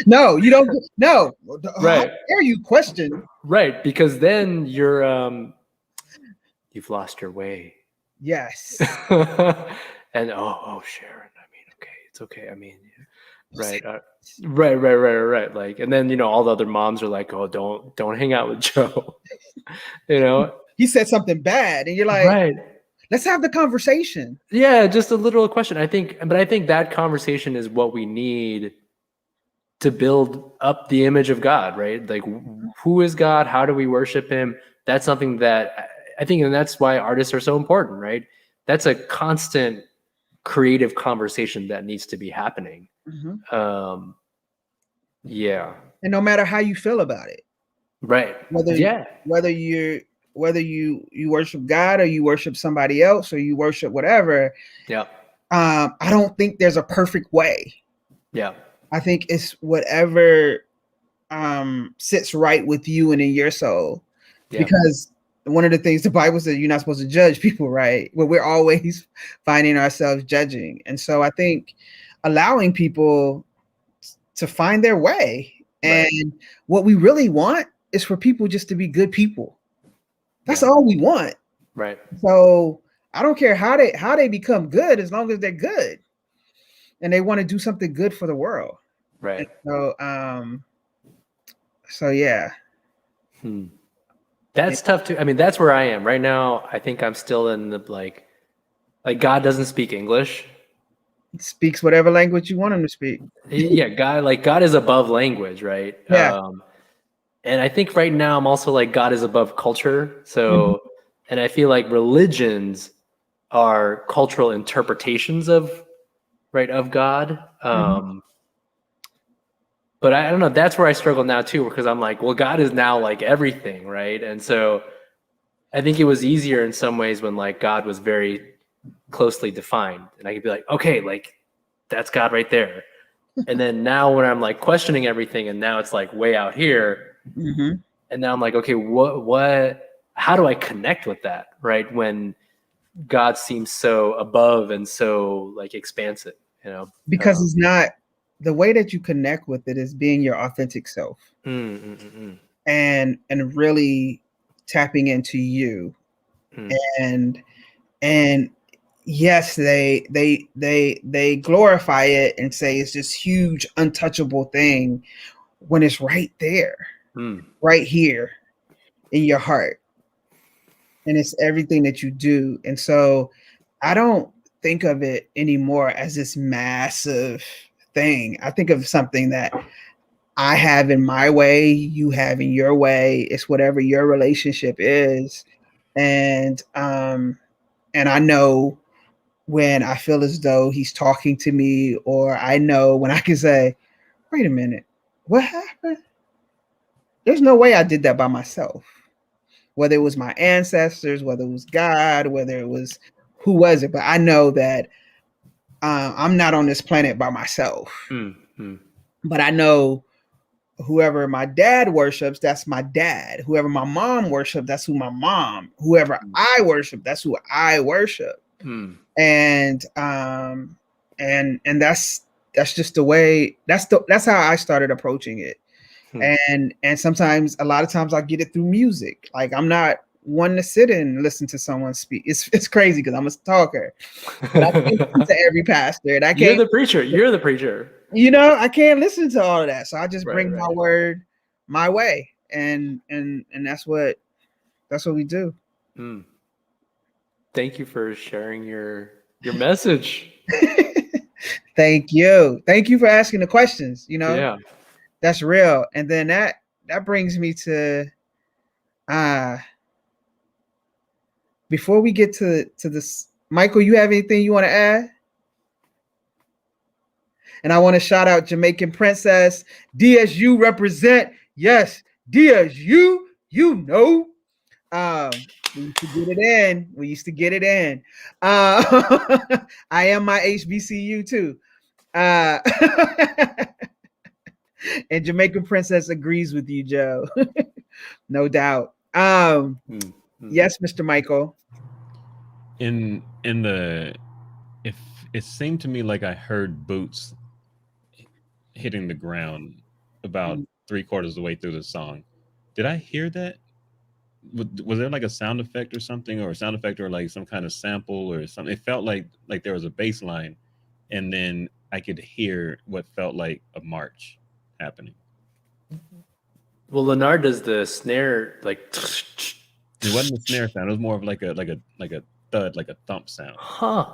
No, you don't. No, right? How dare you question? Right, because then you're you've lost your way. Yes. And oh, Sharon. I mean, okay, it's okay. I mean, Right. Right. Like, and then, all the other moms are like, oh, don't hang out with Joe. He said something bad, and you're like, Right. let's have the conversation. Yeah. Just a literal question. I think that conversation is what we need to build up the image of God, right? Like, who is God? How do we worship him? That's something that I think, and that's why artists are so important, right? That's a constant creative conversation that needs to be happening. Mm-hmm. Yeah. And no matter how you feel about it, right. whether you worship God or you worship somebody else or you worship whatever. Yeah. I don't think there's a perfect way. Yeah. I think it's whatever sits right with you and in your soul. Yeah. Because one of the things the Bible says, you're not supposed to judge people, right? But we're always finding ourselves judging. And so I think allowing people to find their way. And what we really want is for people just to be good people. That's all we want. Right. So I don't care how they become good, as long as they're good and they want to do something good for the world. Right. And so yeah. That's tough too. I mean, that's where I am right now. I think I'm still in the like God doesn't speak English. He speaks whatever language you want him to speak. Yeah, God is above language, right? Yeah. And I think right now I'm also like God is above culture. So, and I feel like religions are cultural interpretations of God. But I don't know. That's where I struggle now too, because I'm like, well, God is now like everything, right? And so I think it was easier in some ways when like God was very closely defined, and I could be like, okay, like that's God right there. And then now when I'm like questioning everything, and now it's like way out here, and now I'm like, okay, what? How do I connect with that, right? When God seems so above and so like expansive, because it's not. The way that you connect with it is being your authentic self and really tapping into you. And yes, they glorify it and say it's this huge untouchable thing when it's right there, right here in your heart. And it's everything that you do. And so I don't think of it anymore as this massive thing. I think of something that I have in my way, you have in your way. It's whatever your relationship is. And I know when I feel as though he's talking to me, or I know when I can say, wait a minute, what happened? There's no way I did that by myself. Whether it was my ancestors, whether it was God, whether it was who was it, but I know that I'm not on this planet by myself. But I know whoever my dad worships, that's my dad. Whoever my mom worships, that's who my mom. Whoever I worship, that's who I worship. And that's just the way. That's how I started approaching it. And sometimes, a lot of times, I get it through music. Like, I'm not one to sit and listen to someone speak. It's crazy because I'm a talker. But I can't listen to every pastor, and I can't. You're the preacher. I can't listen to all of that. So I just bring my word my way, and that's what we do. Thank you for sharing your message. Thank you for asking the questions. Yeah. That's real. And then that brings me to before we get to this, Michael, you have anything you want to add? And I want to shout out Jamaican Princess. DSU represent. Yes, DSU, we used to get it in. I am my HBCU too. And Jamaican Princess agrees with you, Joe. No doubt. Yes, Mr. Michael. If it seemed to me like I heard boots hitting the ground about 3/4 of the way through the song. Did I hear that? Was there like a sound effect or something, or like some kind of sample or something? It felt like there was a bass line, and then I could hear what felt like a march happening. Well, Leonard does the snare like. It wasn't a snare sound. It was more of like a thud, like a thump sound. Huh.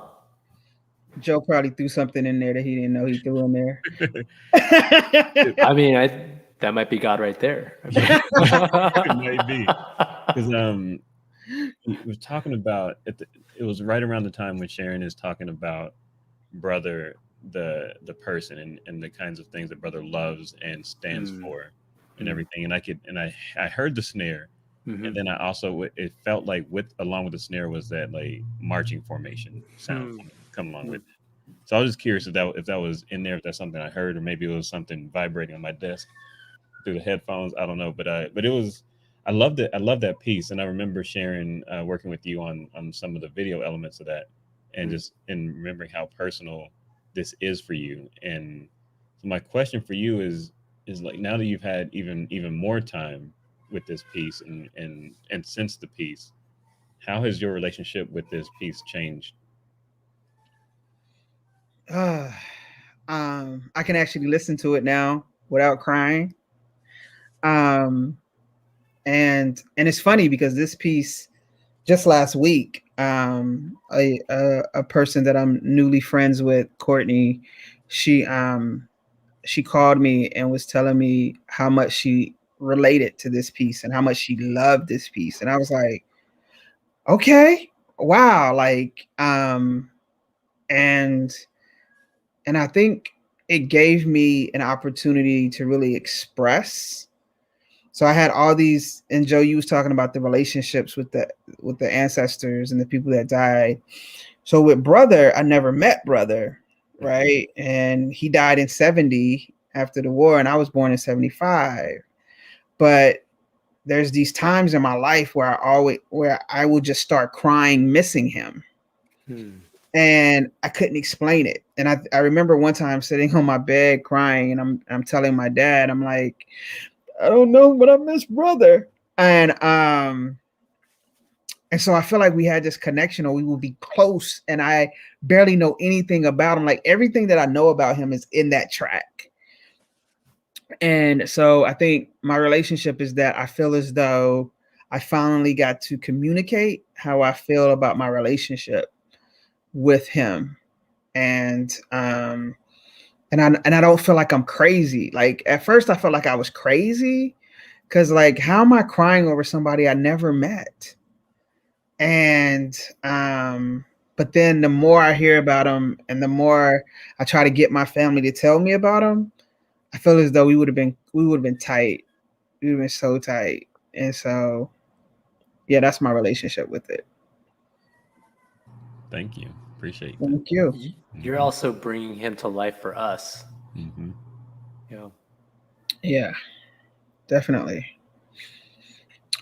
Joe probably threw something in there that he didn't know he threw in there. I mean, that might be God right there. It might be, because he was talking about it. It was right around the time when Sharon is talking about brother, the person, and the kinds of things that brother loves and stands for, and everything. And I heard the snare, and then I also, it felt like along with the snare was that like marching formation sound come along with it. So I was just curious if that was in there, if that's something I heard, or maybe it was something vibrating on my desk through the headphones. I don't know, but it was. I loved it. I love that piece, and I remember Sharon working with you on some of the video elements of that, and just in remembering how personal this is for you. And so my question for you is like, now that you've had even more time with this piece, and since the piece, how has your relationship with this piece changed? I can actually listen to it now without crying. And it's funny because this piece just last week, a person that I'm newly friends with, Courtney, she called me and was telling me how much she related to this piece and how much she loved this piece. And I was like, okay, wow. Like, and I think it gave me an opportunity to really express. So I had all these, and Joe, you was talking about the relationships with the ancestors and the people that died. So with brother, I never met brother, right? And he died in 70 after the war, and I was born in 75. But there's these times in my life where I would just start crying, missing him. And I couldn't explain it. And I remember one time sitting on my bed crying, and I'm telling my dad, I'm like, I don't know, but I miss brother. And so I feel like we had this connection, or we will be close, and I barely know anything about him. Like everything that I know about him is in that track. And so I think my relationship is that I feel as though I finally got to communicate how I feel about my relationship with him. And I don't feel like I'm crazy. Like at first I felt like I was crazy because like, how am I crying over somebody I never met? And but then the more I hear about him and the more I try to get my family to tell me about him, I feel as though we would have been tight. We would have been so tight. And so yeah, that's my relationship with it. Thank you. Appreciate that. Thank you. You're also bringing him to life for us. Yeah, definitely.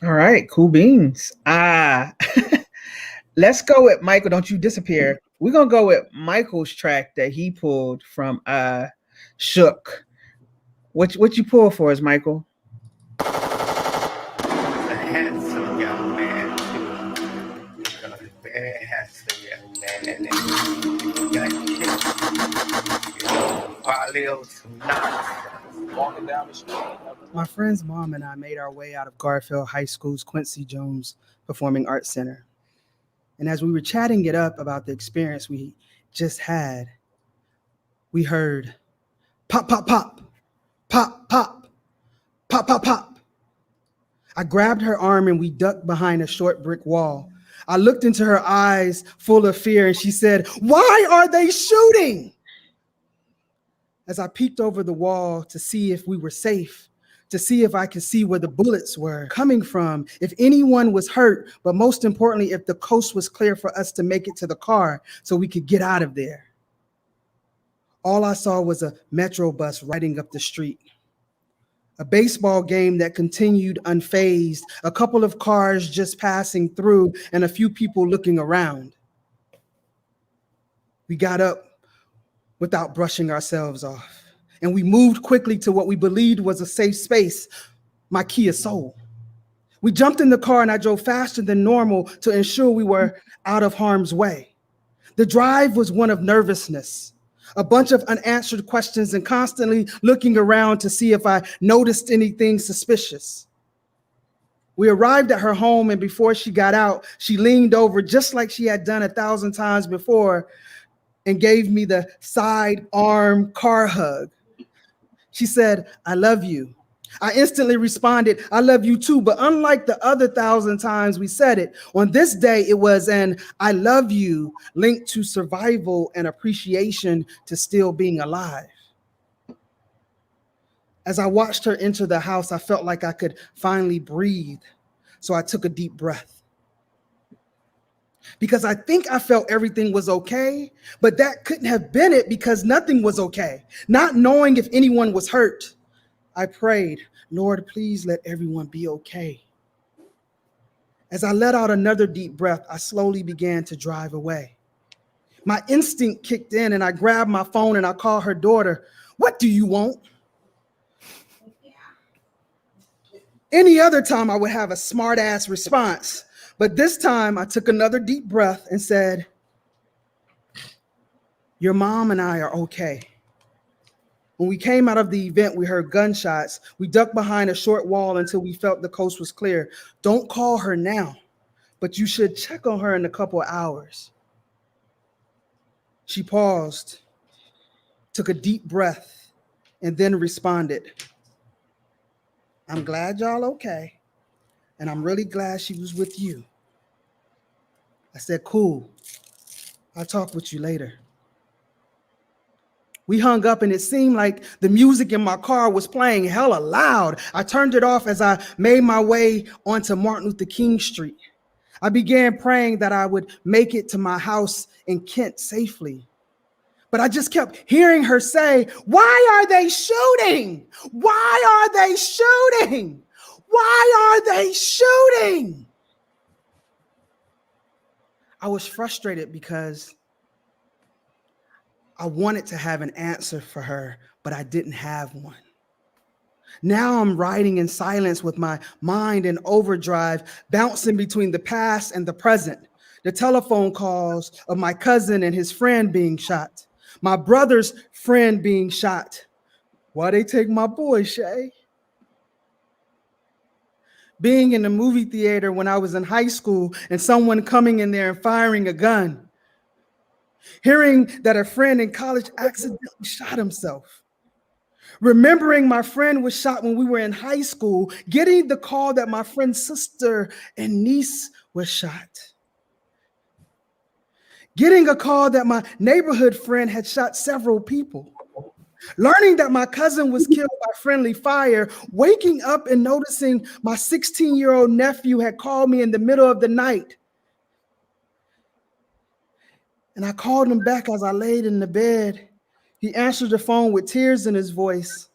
All right, cool beans. Let's go with Michael. Don't you disappear. We're gonna go with Michael's track that he pulled from Shook. What you pull for us, Michael? A handsome young man, too. Very handsome young man, and then he got kicked. Parley some nonsense. Walking down the street. My friend's mom and I made our way out of Garfield High School's Quincy Jones Performing Arts Center. And as we were chatting it up about the experience we just had, we heard pop, pop, pop, pop, pop, pop, pop, pop. I grabbed her arm and we ducked behind a short brick wall. I looked into her eyes full of fear and she said, "Why are they shooting?" As I peeked over the wall to see if we were safe, to see if I could see where the bullets were coming from, if anyone was hurt, but most importantly, if the coast was clear for us to make it to the car so we could get out of there. All I saw was a metro bus riding up the street. A baseball game that continued unfazed, a couple of cars just passing through, and a few people looking around. We got up without brushing ourselves off, and we moved quickly to what we believed was a safe space, my Kia Soul. We jumped in the car and I drove faster than normal to ensure we were out of harm's way. The drive was one of nervousness. a bunch of unanswered questions and constantly looking around to see if I noticed anything suspicious. We arrived at her home, and before she got out, she leaned over just like she had done 1,000 times before and gave me the side arm car hug. She said, "I love you." I instantly responded, "I love you too." But unlike the other 1,000 times we said it, on this day, it was an "I love you" linked to survival and appreciation to still being alive. As I watched her enter the house, I felt like I could finally breathe. So I took a deep breath. Because I think I felt everything was okay, but that couldn't have been it because nothing was okay. Not knowing if anyone was hurt, I prayed, "Lord, please let everyone be okay." As I let out another deep breath, I slowly began to drive away. My instinct kicked in and I grabbed my phone and I called her daughter. "What do you want?" Any other time I would have a smart ass response, but this time I took another deep breath and said, "Your mom and I are okay." When we came out of the event, we heard gunshots. We ducked behind a short wall until we felt the coast was clear. "Don't call her now, but you should check on her in a couple of hours." She paused, took a deep breath, and then responded, "I'm glad y'all okay, and I'm really glad she was with you." I said, "Cool. I'll talk with you later." We hung up and it seemed like the music in my car was playing hella loud. I turned it off as I made my way onto Martin Luther King Street. I began praying that I would make it to my house in Kent safely. But I just kept hearing her say, "Why are they shooting? Why are they shooting? Why are they shooting?" I was frustrated because I wanted to have an answer for her, but I didn't have one. Now I'm riding in silence with my mind in overdrive, bouncing between the past and the present. The telephone calls of my cousin and his friend being shot. My brother's friend being shot. Why they take my boy, Shay? Being in the movie theater when I was in high school and someone coming in there and firing a gun. Hearing that a friend in college accidentally shot himself. Remembering my friend was shot when we were in high school. Getting the call that my friend's sister and niece was shot. Getting a call that my neighborhood friend had shot several people. Learning that my cousin was killed by friendly fire. Waking up and noticing my 16-year-old nephew had called me in the middle of the night. And I called him back as I laid in the bed. He answered the phone with tears in his voice.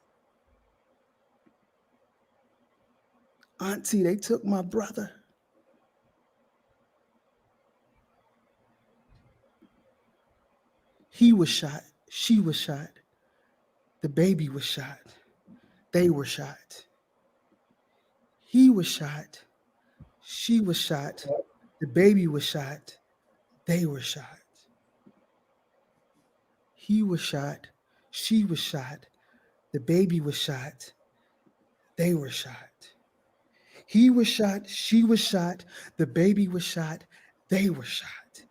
"Auntie, they took my brother." He was shot. She was shot. The baby was shot. They were shot. He was shot. She was shot. The baby was shot. They were shot. He was shot. She was shot. The baby was shot. They were shot. He was shot. She was shot. The baby was shot. They were shot.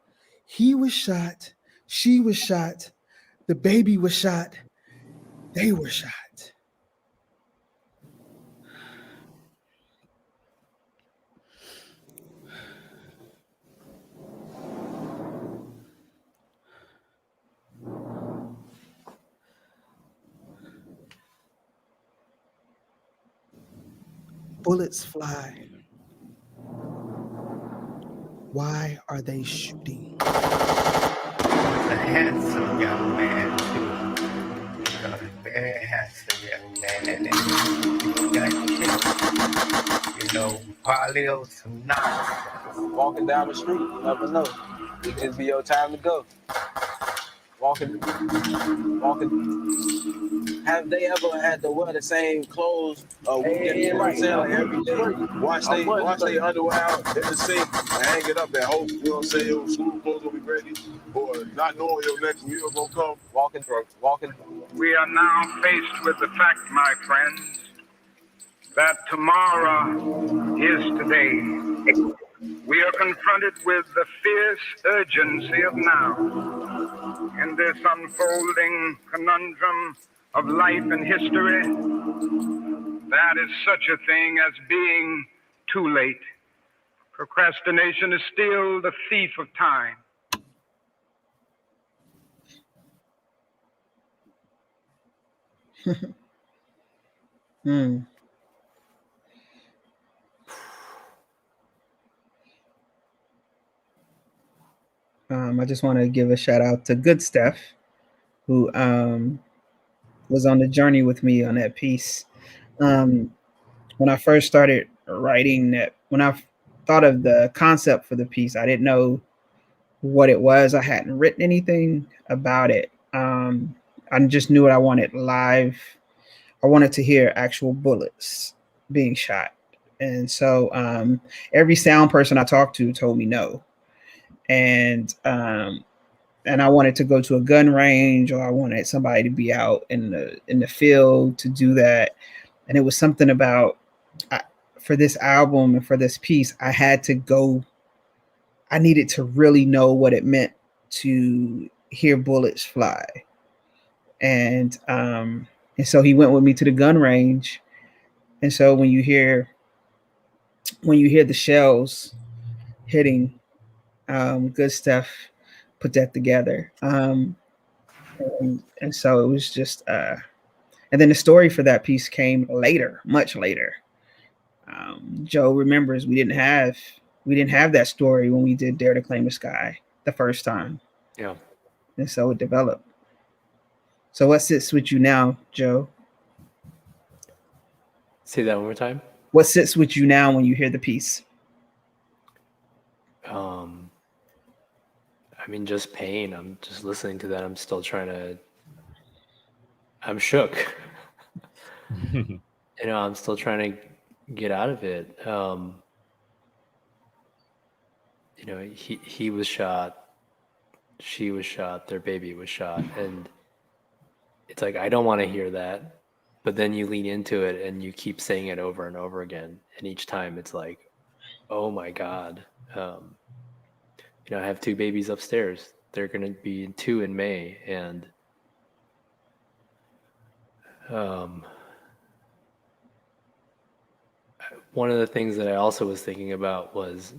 He was shot. She was shot. The baby was shot. They were shot. Bullets fly. Why are they shooting? A handsome young man, too. A very handsome young man. And got kids. You know, probably some knots. Walking down the street, you never know. It just be your time to go. Walking. have they ever had to wear the same clothes a weekend? You know what I'm saying? Like every day, wash they underwear out in the sink and hang it up and hope, you know what I'm saying, your school clothes will be ready, or not knowing your next meal gonna come, walking. We are now faced with the fact, my friends, that tomorrow is today. We are confronted with the fierce urgency of now. In this unfolding conundrum of life and history, that is such a thing as being too late. Procrastination is still the thief of time. I just want to give a shout out to Good Steph, who was on the journey with me on that piece. When I first started writing that, when I thought of the concept for the piece, I didn't know what it was. I hadn't written anything about it. I just knew what I wanted live. I wanted to hear actual bullets being shot. And so every sound person I talked to told me no. And I wanted to go to a gun range, or I wanted somebody to be out in the field to do that. And it was something about for this album and for this piece, I had to go. I needed to really know what it meant to hear bullets fly. And so he went with me to the gun range. And so when you hear the shells hitting, Good Stuff put that together. And so it was just and then the story for that piece came later, much later. Joe remembers we didn't have that story when we did Dare to Claim the Sky the first time. Yeah. And so it developed. So what sits with you now, Joe? Say that one more time. What sits with you now when you hear the piece? I mean, just pain. I'm just listening to that. I'm still I'm shook. I'm still trying to get out of it. He was shot, she was shot, their baby was shot. And it's like, I don't want to hear that. But then you lean into it and you keep saying it over and over again. And each time it's like, oh my God. I have 2 babies upstairs. They're going to be 2 in May. And one of the things that I also was thinking about was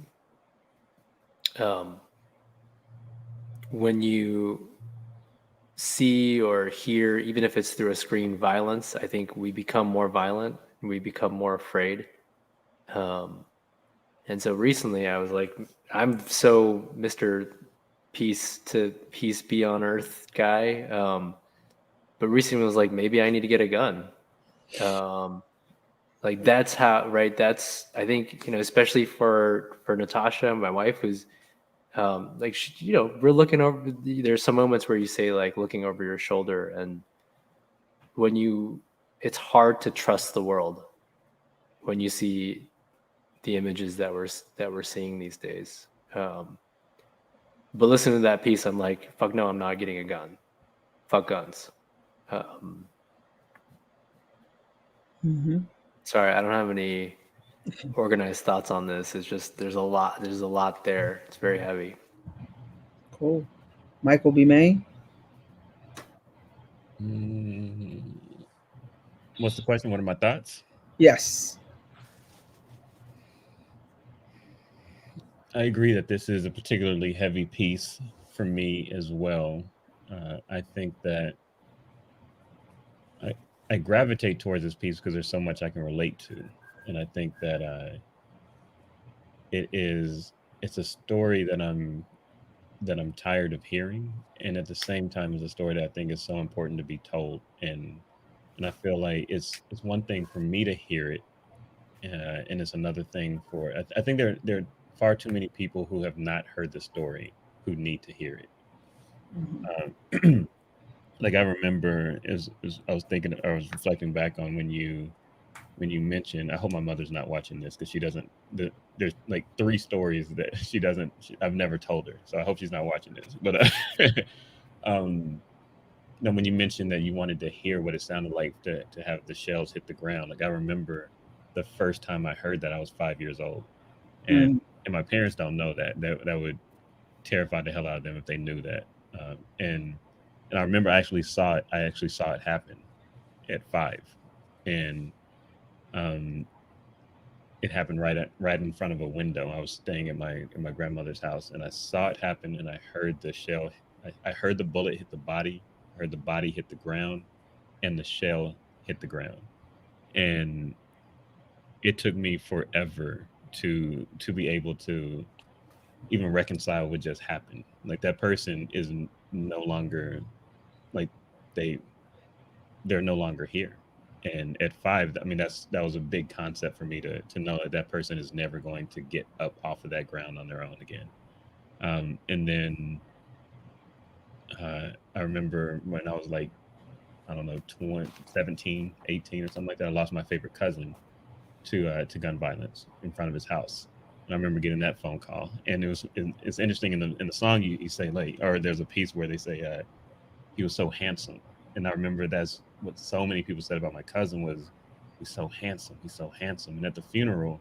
when you see or hear, even if it's through a screen, violence, I think we become more violent. We become more afraid. And so recently I was like, I'm so Mr. Peace be on earth guy. But recently I was like, maybe I need to get a gun. Like that's how, right. That's, I think, especially for Natasha, my wife, who's like, we're looking over, there's some moments where you say like looking over your shoulder, and it's hard to trust the world when you see the images that we're seeing these days. But listening to that piece, I'm like, fuck no, I'm not getting a gun. Fuck guns. Sorry, I don't have any organized thoughts on this. It's just there's a lot there. It's very heavy. Cool. Michael B. Maine. What's the question? What are my thoughts? Yes. I agree that this is a particularly heavy piece for me as well. I think that I gravitate towards this piece because there's so much I can relate to, and I think that it's a story that I'm tired of hearing, and at the same time, it's a story that I think is so important to be told, and I feel like it's one thing for me to hear it, and it's another thing for I think there are far too many people who have not heard the story who need to hear it. like I remember I was thinking, I was reflecting back on when you mentioned. I hope my mother's not watching this because she doesn't. There's like 3 stories that she doesn't. I've never told her, so I hope she's not watching this. But um, no, when you mentioned that you wanted to hear what it sounded like to have the shells hit the ground, like I remember the first time I heard that I was 5 years old, and Mm. and my parents don't know that. That would terrify the hell out of them if they knew that. And I remember I actually saw it. I actually saw it happen at 5, and um, it happened right in front of a window. I was staying at my grandmother's house, and I saw it happen, and I heard the shell. I heard the bullet hit the body. I heard the body hit the ground, and the shell hit the ground. And it took me forever to be able to even reconcile what just happened. Like that person is no longer like they they're no longer here. And at 5, I mean that was a big concept for me to know that that person is never going to get up off of that ground on their own again. And then I remember when I was like, I don't know, 20, 17, 18 or something like that, I lost my favorite cousin to gun violence in front of his house. And I remember getting that phone call, and it's interesting in the song you say like, or there's a piece where they say he was so handsome, and I remember that's what so many people said about my cousin was he's so handsome, he's so handsome. And at the funeral,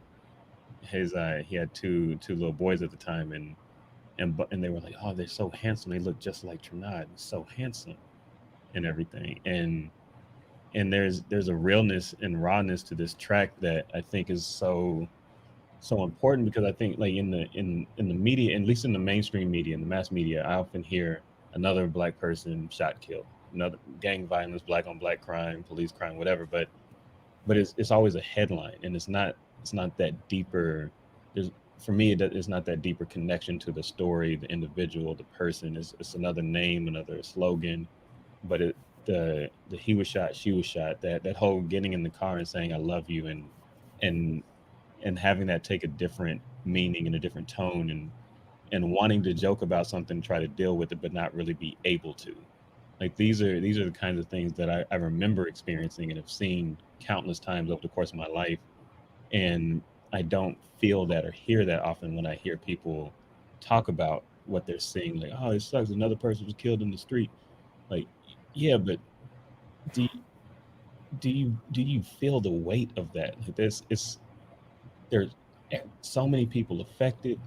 his he had two little boys at the time, and they were like, oh, they're so handsome, they look just like Trinad, he's so handsome and everything. And there's a realness and rawness to this track that I think is so important because I think like in the media, at least in the mainstream media, in the mass media, I often hear another black person shot, killed, another gang violence, black on black crime, police crime, whatever. But it's always a headline, and it's not that deeper. There's For me, it's not that deeper connection to the story, the individual, the person. It's another name, another slogan, but the he was shot, she was shot. That whole getting in the car and saying I love you, and and having that take a different meaning and a different tone, and wanting to joke about something, try to deal with it, but not really be able to. Like these are the kinds of things that I remember experiencing and have seen countless times over the course of my life. And I don't feel that or hear that often when I hear people talk about what they're seeing. Like, oh, it sucks. Another person was killed in the street. Like, yeah, but do you, do you feel the weight of that? Like this, there's so many people affected,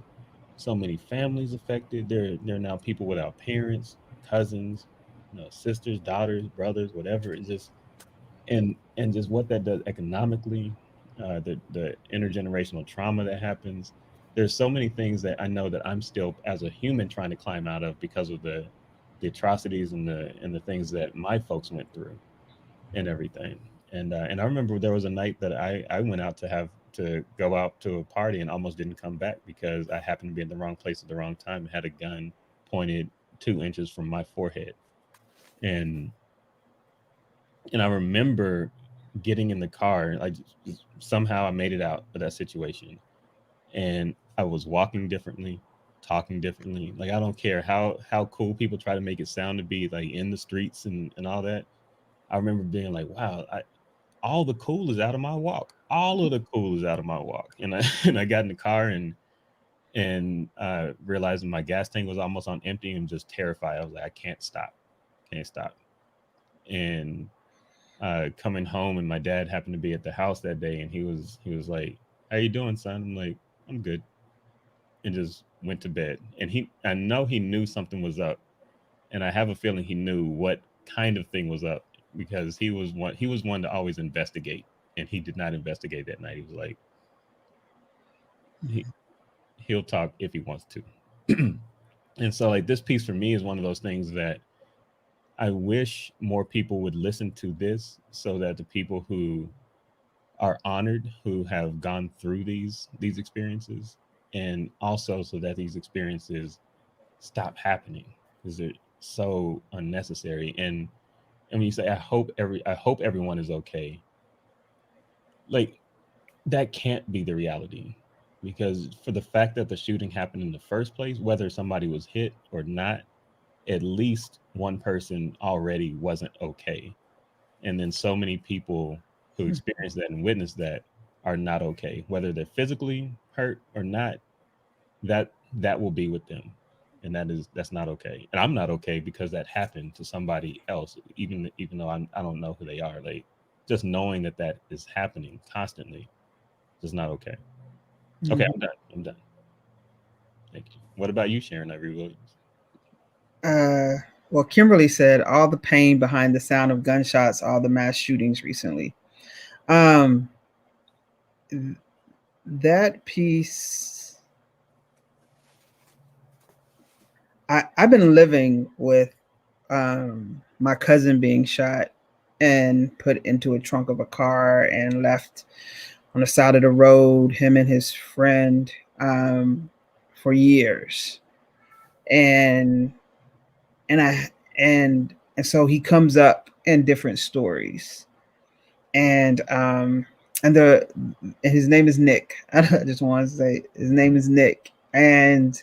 so many families affected. There are now people without parents, cousins, sisters, daughters, brothers, whatever. It's just and just what that does economically, the intergenerational trauma that happens. There's so many things that I know that I'm still as a human trying to climb out of because of the atrocities and the things that my folks went through and everything. And I remember there was a night that I went out to go out to a party and almost didn't come back because I happened to be in the wrong place at the wrong time and had a gun pointed 2 inches from my forehead. And and I remember getting in the car. Somehow I made it out of that situation, and I was walking differently, talking differently. Like I don't care how cool people try to make it sound to be like in the streets and all that. I remember being like, wow, all the cool is out of my walk. All of the cool is out of my walk. And I and I got in the car and realizing my gas tank was almost on empty and just terrified. I was like, I can't stop, can't stop. And coming home, and my dad happened to be at the house that day, and he was like, "How you doing, son?" I'm like, "I'm good," and just went to bed. And I know he knew something was up, and I have a feeling he knew what kind of thing was up because he was one to always investigate, and he did not investigate that night. He was like, he he'll talk if he wants to. And so like this piece for me is one of those things that I wish more people would listen to this so that the people who are honored who have gone through these experiences, and also so that these experiences stop happening because they're so unnecessary. And when you say I hope everyone is okay, like that can't be the reality, because for the fact that the shooting happened in the first place, whether somebody was hit or not, at least one person already wasn't okay. And then so many people who experience that and witness that are not okay, whether they're physically hurt or not, that will be with them. And that's not okay. And I'm not okay because that happened to somebody else, even though I don't know who they are. Like, just knowing that is happening constantly is not okay. Okay, I'm done. I'm done. Thank you. What about you, Sharon Nyree Williams? Well, Kimberly said all the pain behind the sound of gunshots, all the mass shootings recently. That piece, I've been living with my cousin being shot and put into a trunk of a car and left on the side of the road, him and his friend, for years. And and so he comes up in different stories. And his name is Nick. I just want to say his name is Nick. And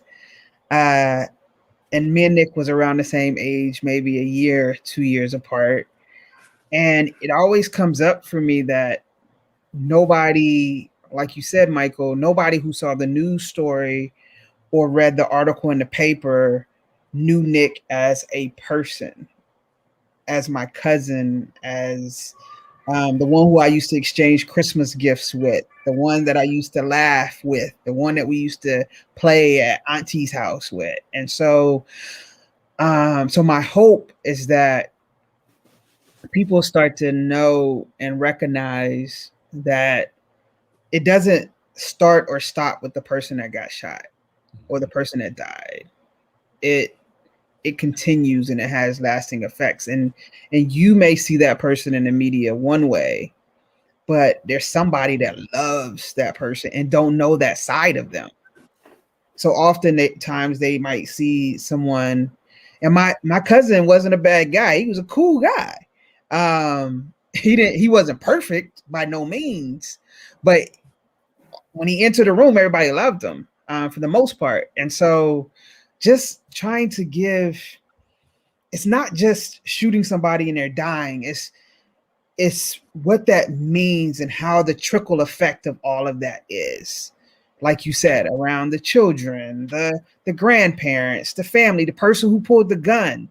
me and Nick was around the same age, maybe a year, 2 years apart. And it always comes up for me that nobody, like you said, Michael, nobody who saw the news story or read the article in the paper knew Nick as a person, as my cousin, as the one who I used to exchange Christmas gifts with, the one that I used to laugh with, the one that we used to play at Auntie's house with. And so my hope is that people start to know and recognize that it doesn't start or stop with the person that got shot or the person that died. It continues and it has lasting effects. And you may see that person in the media one way, but there's somebody that loves that person and don't know that side of them. So often times they might see someone, and my cousin wasn't a bad guy. He was a cool guy. He wasn't perfect by no means, but when he entered the room, everybody loved him for the most part. And so just trying to give, it's not just shooting somebody and they're dying. It's what that means and how the trickle effect of all of that is. Like you said, around the children, the grandparents, the family, the person who pulled the gun,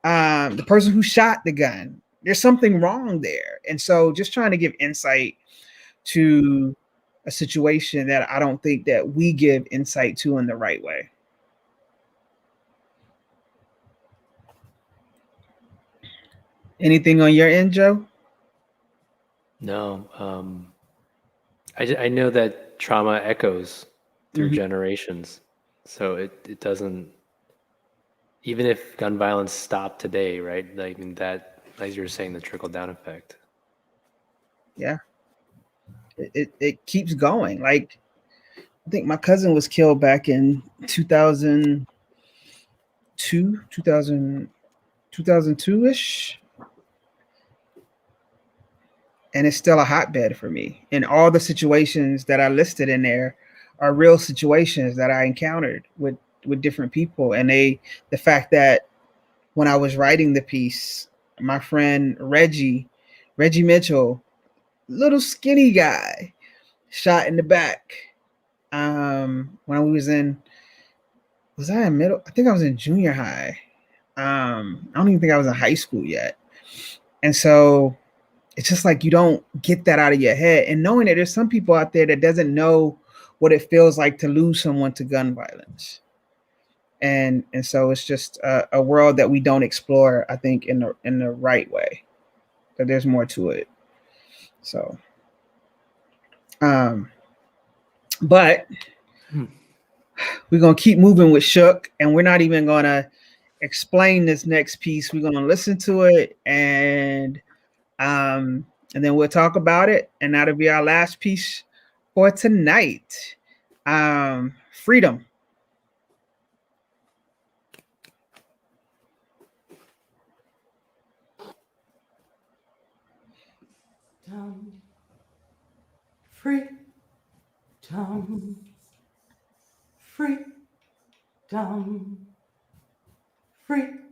the person who shot the gun. There's something wrong there. And so just trying to give insight to a situation that I don't think that we give insight to in the right way. Anything on your end, Joe? No. I know that trauma echoes through generations. So it doesn't, even if gun violence stopped today, right? Like, I mean, that, as you were saying, the trickle down effect. Yeah. It keeps going. Like, I think my cousin was killed back in 2002-ish. And it's still a hotbed for me. And all the situations that I listed in there are real situations that I encountered with different people. And the fact that when I was writing the piece, my friend Reggie Mitchell, little skinny guy, shot in the back. When was I in middle? I think I was in junior high. I don't even think I was in high school yet. And so it's just like you don't get that out of your head. And knowing that there's some people out there that doesn't know what it feels like to lose someone to gun violence. And so it's just a world that we don't explore, I think, in the right way. That there's more to it. So, but we're gonna keep moving with Shook, and we're not even gonna explain this next piece. We're gonna listen to it, and then we'll talk about it, and that'll be our last piece for tonight. Freedom. Freedom, freedom, freedom.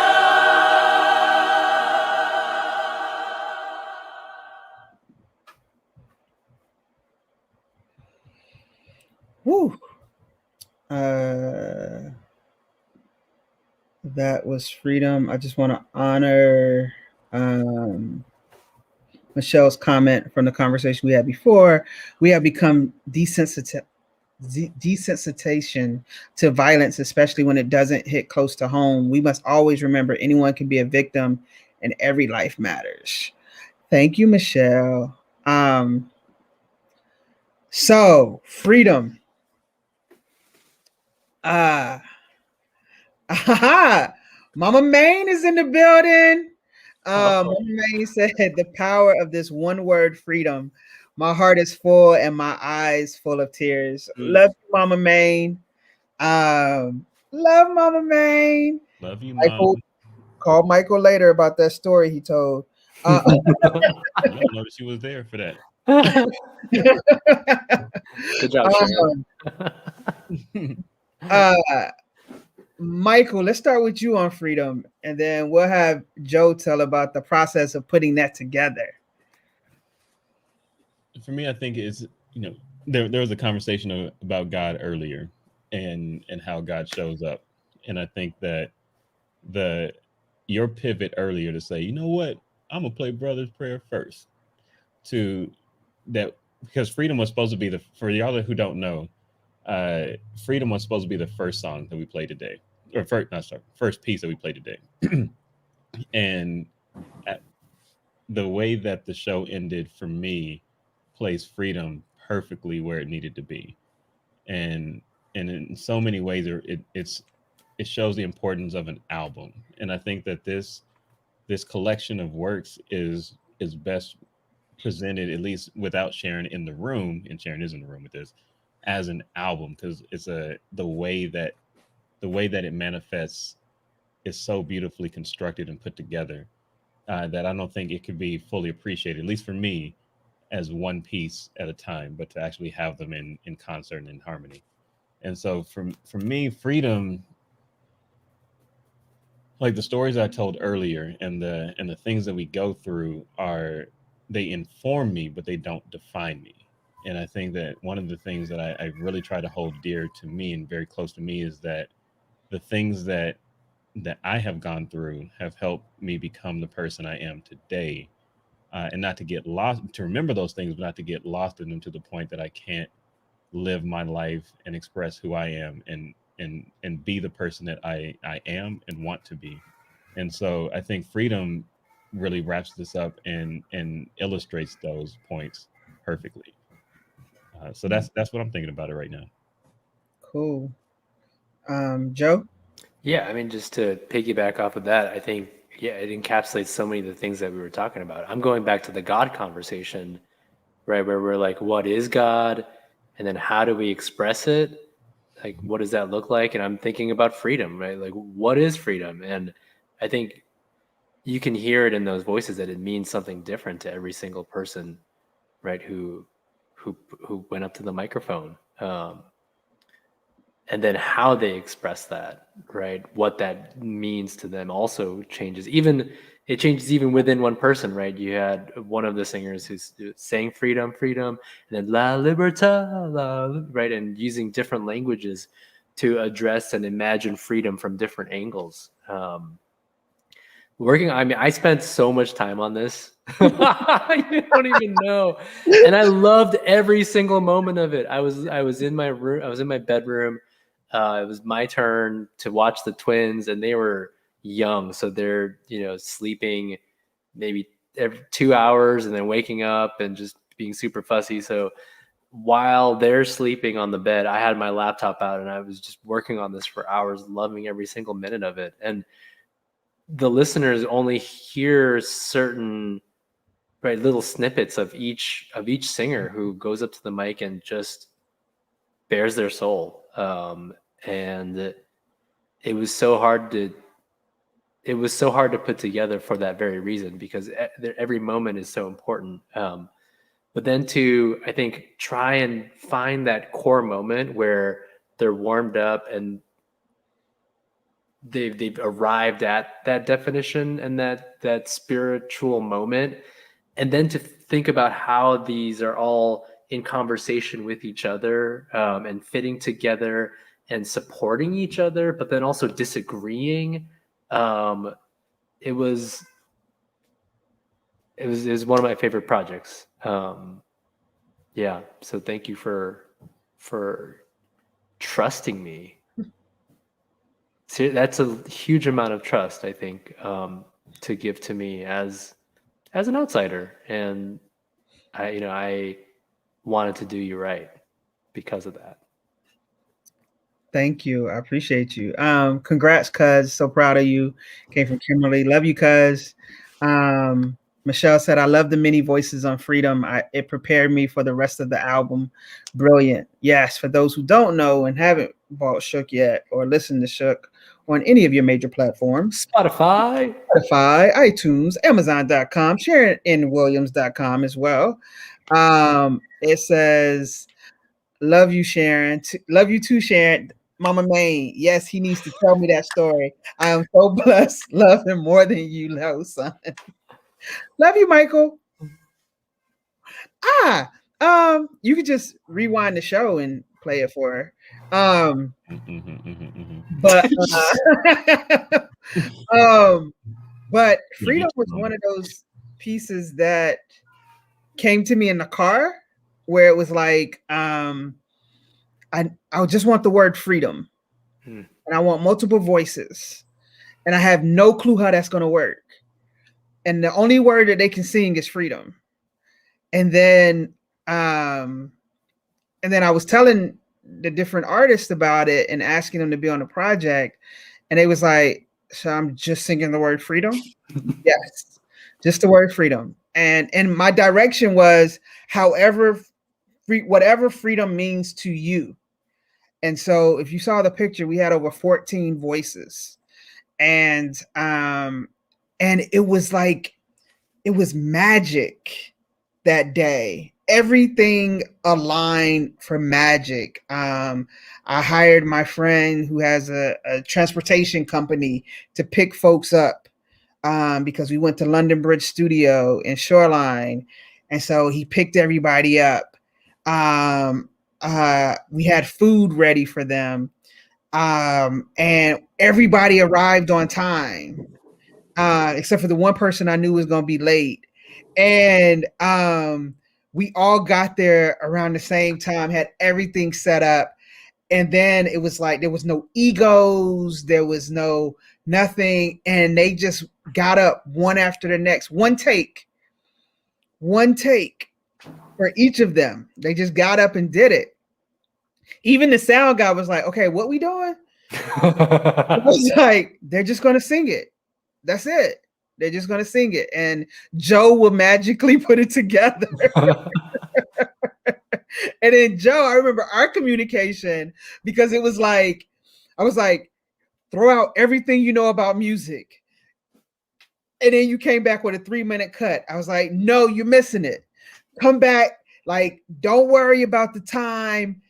Woo. That was Freedom. I just want to honor Michelle's comment from the conversation we had before. We have become desensitization to violence, especially when it doesn't hit close to home. We must always remember anyone can be a victim and every life matters. Thank you, Michelle. So Freedom. Mama Maine is in the building. Mama Maine said the power of this one word, freedom. My heart is full and my eyes full of tears. Love you, Mama Maine. Love Mama Maine. Love you, Michael, Mom. call Michael later about that story he told. I don't know that she was there for that. Good job, Sharon. Michael, let's start with you on freedom, and then we'll have Joe tell about the process of putting that together. For me, I think it's, there was a conversation about God earlier, and how God shows up, and I think that your pivot earlier to say, you know what, I'm gonna play Brother's Prayer first, to that, because Freedom was supposed to be for y'all who don't know, Freedom was supposed to be the first song that we played today, or first piece that we played today. And the way that the show ended for me plays Freedom perfectly where it needed to be, and in so many ways it shows the importance of an album. And I think that this collection of works is best presented, at least without Sharon in the room, and Sharon is in the room with this, as an album, because it's the way that it manifests is so beautifully constructed and put together, that I don't think it could be fully appreciated, at least for me, as one piece at a time, but to actually have them in concert and in harmony. And so for me, Freedom, like the stories I told earlier and the things that we go through, they inform me, but they don't define me. And I think that one of the things that I really try to hold dear to me and very close to me is that the things that I have gone through have helped me become the person I am today, and not to get lost, to remember those things, but not to get lost in them to the point that I can't live my life and express who I am and be the person that I am and want to be. And so I think Freedom really wraps this up and illustrates those points perfectly. So that's what I'm thinking about it right now. Cool. Joe? Yeah, I mean, just to piggyback off of that, I think, yeah, it encapsulates so many of the things that we were talking about. I'm going back to the God conversation, right, where we're like, what is God? And then how do we express it? Like, what does that look like? And I'm thinking about freedom, right? Like, what is freedom? And I think you can hear it in those voices that it means something different to every single person, right, who went up to the microphone. And then how they express that, right? What that means to them also changes. It changes even within one person, right? You had one of the singers who's saying freedom, freedom, and then la libertad, right? And using different languages to address and imagine freedom from different angles. I spent so much time on this. You don't even know. And I loved every single moment of it. I was in my room, I was in my bedroom. It was my turn to watch the twins, and they were young, so they're sleeping maybe every 2 hours and then waking up and just being super fussy. So while they're sleeping on the bed, I had my laptop out and I was just working on this for hours, loving every single minute of it. And the listeners only hear certain little snippets of each singer who goes up to the mic and just bears their soul. And it was so hard to put together for that very reason, because every moment is so important. But then to, I think, try and find that core moment where they're warmed up and they've arrived at that definition and that spiritual moment, and then to think about how these are all in conversation with each other, and fitting together and supporting each other, but then also disagreeing. It was one of my favorite projects. Yeah. So thank you for trusting me. See, that's a huge amount of trust, I think, to give to me as an outsider. And I wanted to do you right because of that. Thank you. I appreciate you. Congrats, cuz. So proud of you. Came from Kimberly. Love you, cuz. Michelle said, I love the many voices on Freedom. It prepared me for the rest of the album. Brilliant. Yes, for those who don't know and haven't bought Shook yet or listened to Shook on any of your major platforms, Spotify, iTunes, Amazon.com, SharonNWilliams.com as well. It says, love you, Sharon. Love you too, Sharon. Mama Maine. Yes, he needs to tell me that story. I am so blessed. Love him more than you know, son. Love you, Michael. You could just rewind the show and play it for her. But Freedom was one of those pieces that came to me in the car where it was like, I just want the word freedom, and I want multiple voices, and I have no clue how that's going to work. And the only word that they can sing is freedom. And then I was telling the different artists about it and asking them to be on the project, and they was like, so I'm just singing the word freedom? Yes, just the word freedom. And my direction was whatever freedom means to you. And so if you saw the picture, we had over 14 voices. And it was like, it was magic that day. Everything aligned for magic. I hired my friend who has a transportation company to pick folks up because we went to London Bridge Studio in Shoreline. And so he picked everybody up. We had food ready for them. And everybody arrived on time, except for the one person I knew was going to be late. And we all got there around the same time, had everything set up. And then it was like, there was no egos. There was no nothing. And they just got up one after the next, one take for each of them. They just got up and did it. Even the sound guy was like, okay, what we doing? It was like, they're just going to sing it. That's it. They're just going to sing it. And Joe will magically put it together. And then Joe, I remember our communication, because it was like, I was like, throw out everything you know about music. And then you came back with a 3-minute cut. I was like, no, you're missing it. Come back. Like, don't worry about the time.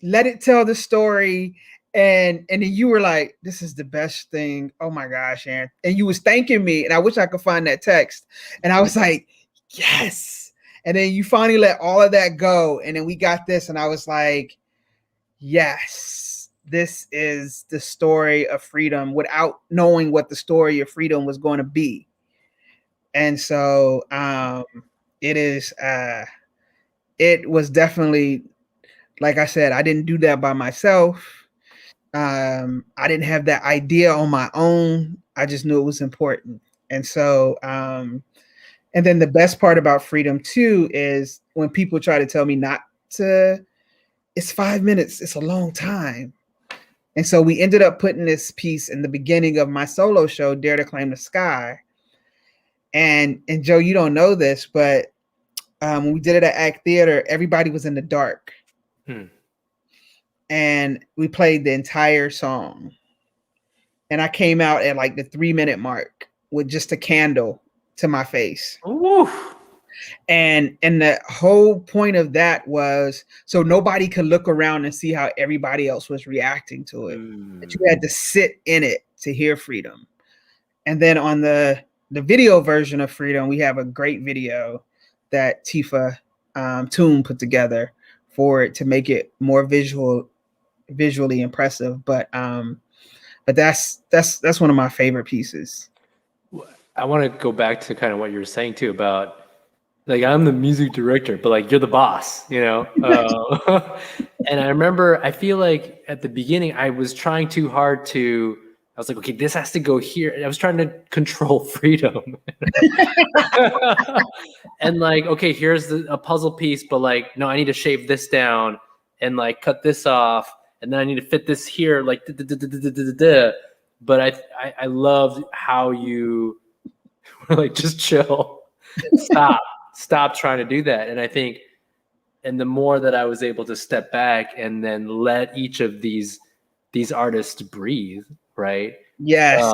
Let it tell the story. And then you were like, this is the best thing. Oh my gosh, Aaron. And you was thanking me. And I wish I could find that text. And I was like, yes. And then you finally let all of that go. And then we got this. And I was like, yes, this is the story of freedom, without knowing what the story of freedom was going to be. And so it was definitely, like I said, I didn't do that by myself. I didn't have that idea on my own. I just knew it was important. And so, and then the best part about freedom too is when people try to tell me not to, it's 5 minutes. It's a long time. And so we ended up putting this piece in the beginning of my solo show, Dare to Claim the Sky. And Joe, you don't know this, but when we did it at Act Theater, everybody was in the dark. And we played the entire song. And I came out at like the 3-minute mark with just a candle to my face. Ooh. And the whole point of that was so nobody could look around and see how everybody else was reacting to it. That you had to sit in it to hear freedom. And then on the video version of Freedom, we have a great video that Tifa tune put together for it to make it more visually impressive. But that's one of my favorite pieces. I want to go back to kind of what you were saying too about like I'm the music director, but like you're the boss, you know. And I remember, I feel like at the beginning I was trying too hard to. I was like, okay, this has to go here. I was trying to control freedom, and like, okay, here's a puzzle piece, but like, no, I need to shave this down and like cut this off, and then I need to fit this here, like. But I loved how you were like, just chill, stop trying to do that. And I think, and the more that I was able to step back and then let each of these artists breathe, right? Yes.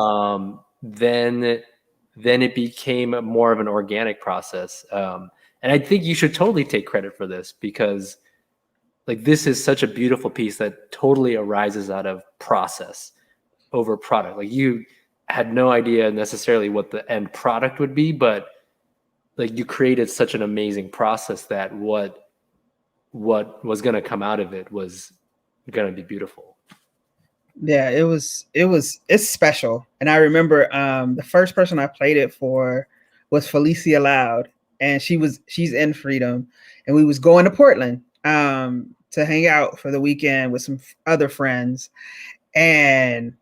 Then it became more of an organic process. And I think you should totally take credit for this, because like this is such a beautiful piece that totally arises out of process over product. Like you had no idea necessarily what the end product would be, but like you created such an amazing process that what was going to come out of it was going to be beautiful. Yeah, it's special. And I remember the first person I played it for was Felicia Loud, and she's in Freedom, and we was going to Portland to hang out for the weekend with some other friends, and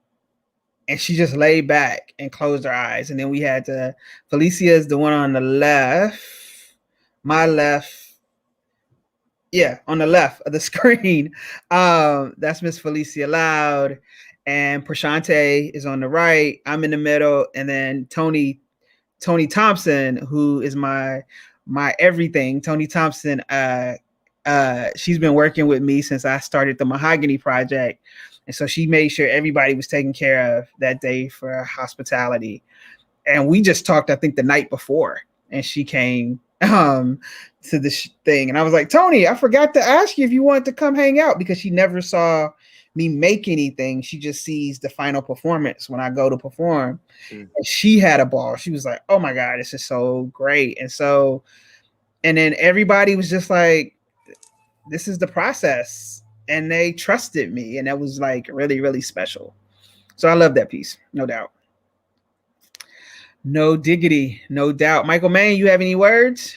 she just laid back and closed her eyes. And then we had Felicia is the one on the left, my left. Yeah, on the left of the screen. That's Miss Felicia Loud. And Prashante is on the right. I'm in the middle. And then Tony Thompson, who is my everything. Tony Thompson, she's been working with me since I started the Mahogany Project. And so she made sure everybody was taken care of that day for hospitality. And we just talked, I think, the night before. And she came to the thing. And I was like, Tony, I forgot to ask you if you wanted to come hang out, because she never saw me make anything. She just sees the final performance when I go to perform. And she had a ball. She was like, oh my God, this is so great. And then everybody was just like, this is the process. And they trusted me. And that was like really, really special. So I love that piece, no doubt. No diggity, no doubt. Michael Maine, you have any words?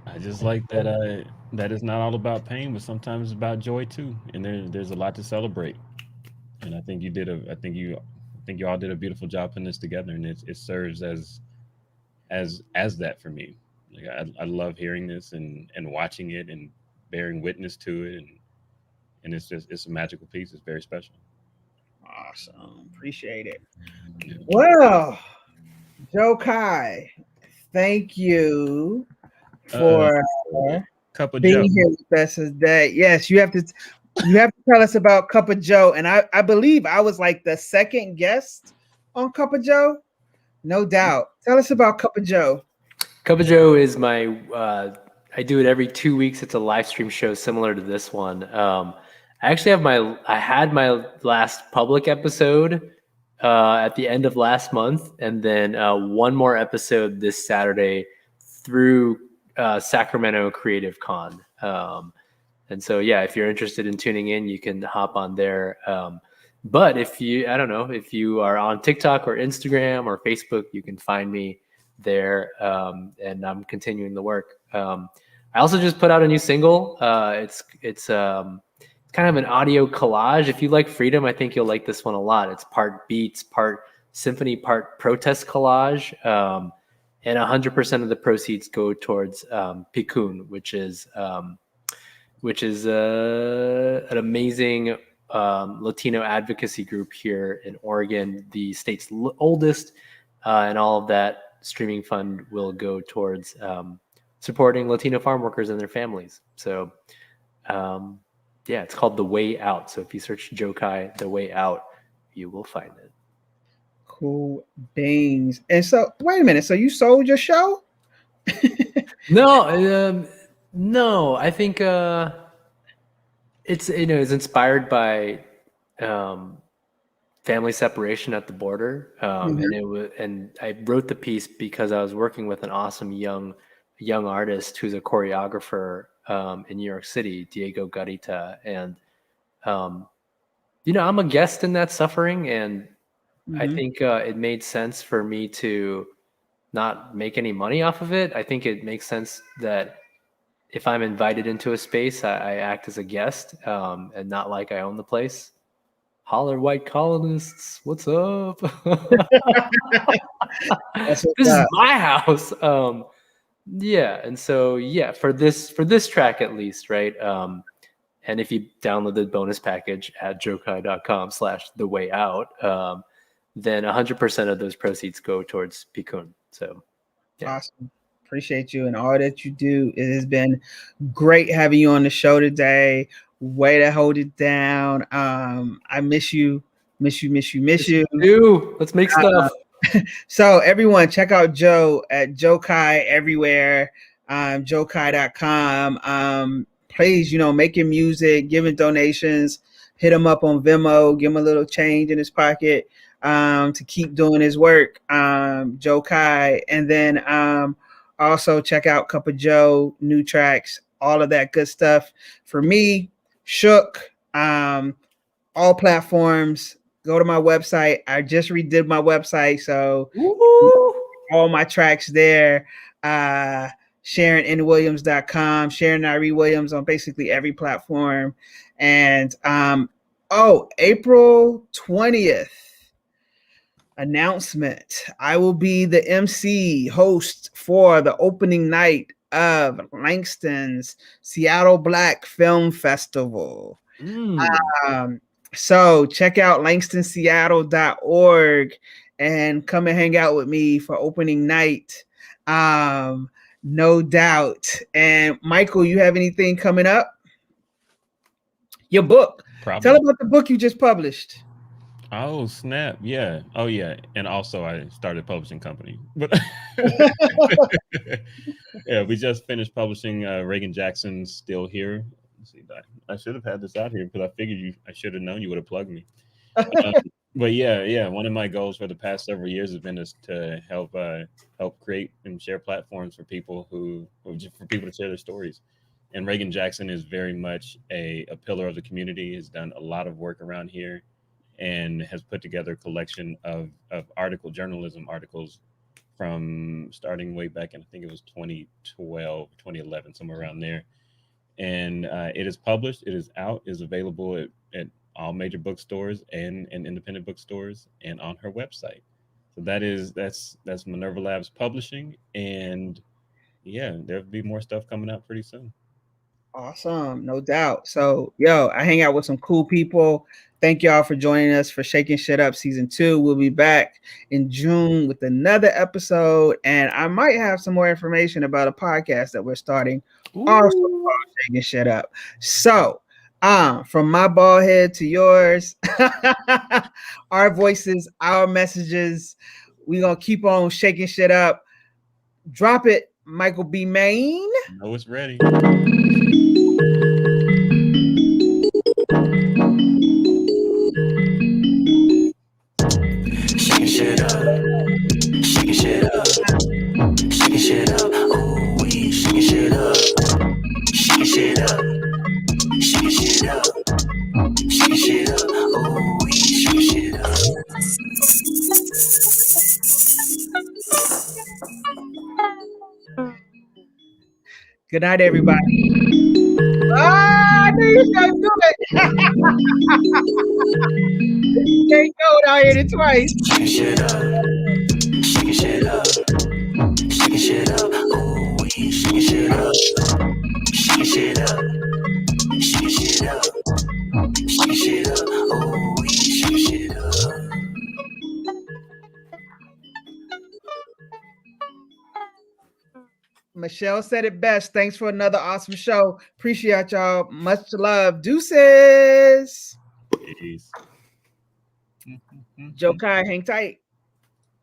I just like that that it's not all about pain, but sometimes it's about joy too. And there's a lot to celebrate. And I think you all did a beautiful job putting this together, and it serves as that for me. Like I love hearing this and watching it and bearing witness to it, and it's a magical piece. It's very special. Awesome. Appreciate it. Yeah. Well, Joe Kai, thank you for Cup of being Joe. here with us today. Yes, you have to tell us about Cup of Joe. And I believe I was like the second guest on Cup of Joe. No doubt. Tell us about Cup of Joe. Cup of Joe is my I do it every 2 weeks. It's a live stream show similar to this one. I actually had my last public episode at the end of last month, and then one more episode this Saturday through Sacramento Creative Con. And so, yeah, if you're interested in tuning in, you can hop on there. But if you are on TikTok or Instagram or Facebook, you can find me there. And I'm continuing the work. I also just put out a new single. It's kind of an audio collage. If you like Freedom, I think you'll like this one a lot. It's part beats, part symphony, part protest collage. And 100% of the proceeds go towards Pikun, which is an amazing Latino advocacy group here in Oregon, the state's oldest, and all of that streaming fund will go towards supporting Latino farm workers and their families. So, yeah, it's called The Way Out. So if you search Joe Kai, The Way Out, you will find it. Cool beans. And so, wait a minute. So you sold your show? No, I think it's inspired by family separation at the border, and I wrote the piece because I was working with an awesome young artist who's a choreographer in New York City, Diego Garita, and I'm a guest in that suffering, and I think it made sense for me to not make any money off of it. I think it makes sense that if I'm invited into a space, I act as a guest and not like I own the place. Holler, white colonists, what's up? This is my house. Yeah, and so for this track at least, right? And if you download the bonus package at jokai.com/thewayOut, then 100% of those proceeds go towards Pikun. So, yeah. Awesome. Appreciate you and all that you do. It has been great having you on the show today. Way to hold it down. I miss you. Miss you. Let's make stuff. So everyone, check out Joe at Jokai everywhere. Jokai.com. Please, making music, giving donations. Hit him up on Venmo. Give him a little change in his pocket to keep doing his work. Jokai, and then also check out Cup of Joe, new tracks, all of that good stuff. For me, Shook, all platforms. Go to my website. I just redid my website, so all my tracks there. SharonNWilliams.com, Sharon Nyree Williams on basically every platform. And April 20th, announcement. I will be the MC host for the opening night of Langston's Seattle Black Film Festival. So check out langstonseattle.org and come and hang out with me for opening night. No doubt. And Michael, you have anything coming up? Your book. Probably. Tell about the book you just published. Oh, snap. Yeah. Oh, yeah. And also I started a publishing company. But yeah, we just finished publishing Reagan Jackson's Still Here. Let's see, I should have had this out here because I figured I should have known you would have plugged me. But yeah. One of my goals for the past several years has been to help create and share platforms for people for people to share their stories. And Reagan Jackson is very much a pillar of the community. Has done a lot of work around here, and has put together a collection of journalism articles from starting way back in, I think it was 2012, 2011, somewhere around there. And it is published, it is out, is available at all major bookstores and independent bookstores and on her website. So that's Minerva Labs Publishing. And yeah, there'll be more stuff coming out pretty soon. Awesome, no doubt. So, I hang out with some cool people. Thank y'all for joining us for Shakin Shit Up Season 2. We'll be back in June with another episode, and I might have some more information about a podcast that we're starting. Also called Shakin Shit Up. So, from my bald head to yours, our voices, our messages, we're gonna keep on shaking shit up. Drop it, Michael B. Maine. No, it's ready. Shakin' shit up, shakin' shit up, shakin' shit up. Ooh, we shakin' shit up, shakin' shit up, shakin' shit up, shakin' shit up. Ooh, we shakin' shit up. Good night, everybody. I knew you was gonna do it. You can't go down here twice. Shakin' shit up, shakin' shit up, shakin' shit up. Ooh, we shakin' shit up, shakin' shit up, shakin' shit up, shakin' shit up. Ooh, we shakin' shit up. Michelle said it best. Thanks for another awesome show. Appreciate y'all. Much love. Deuces. Peace. Jokai, hang tight.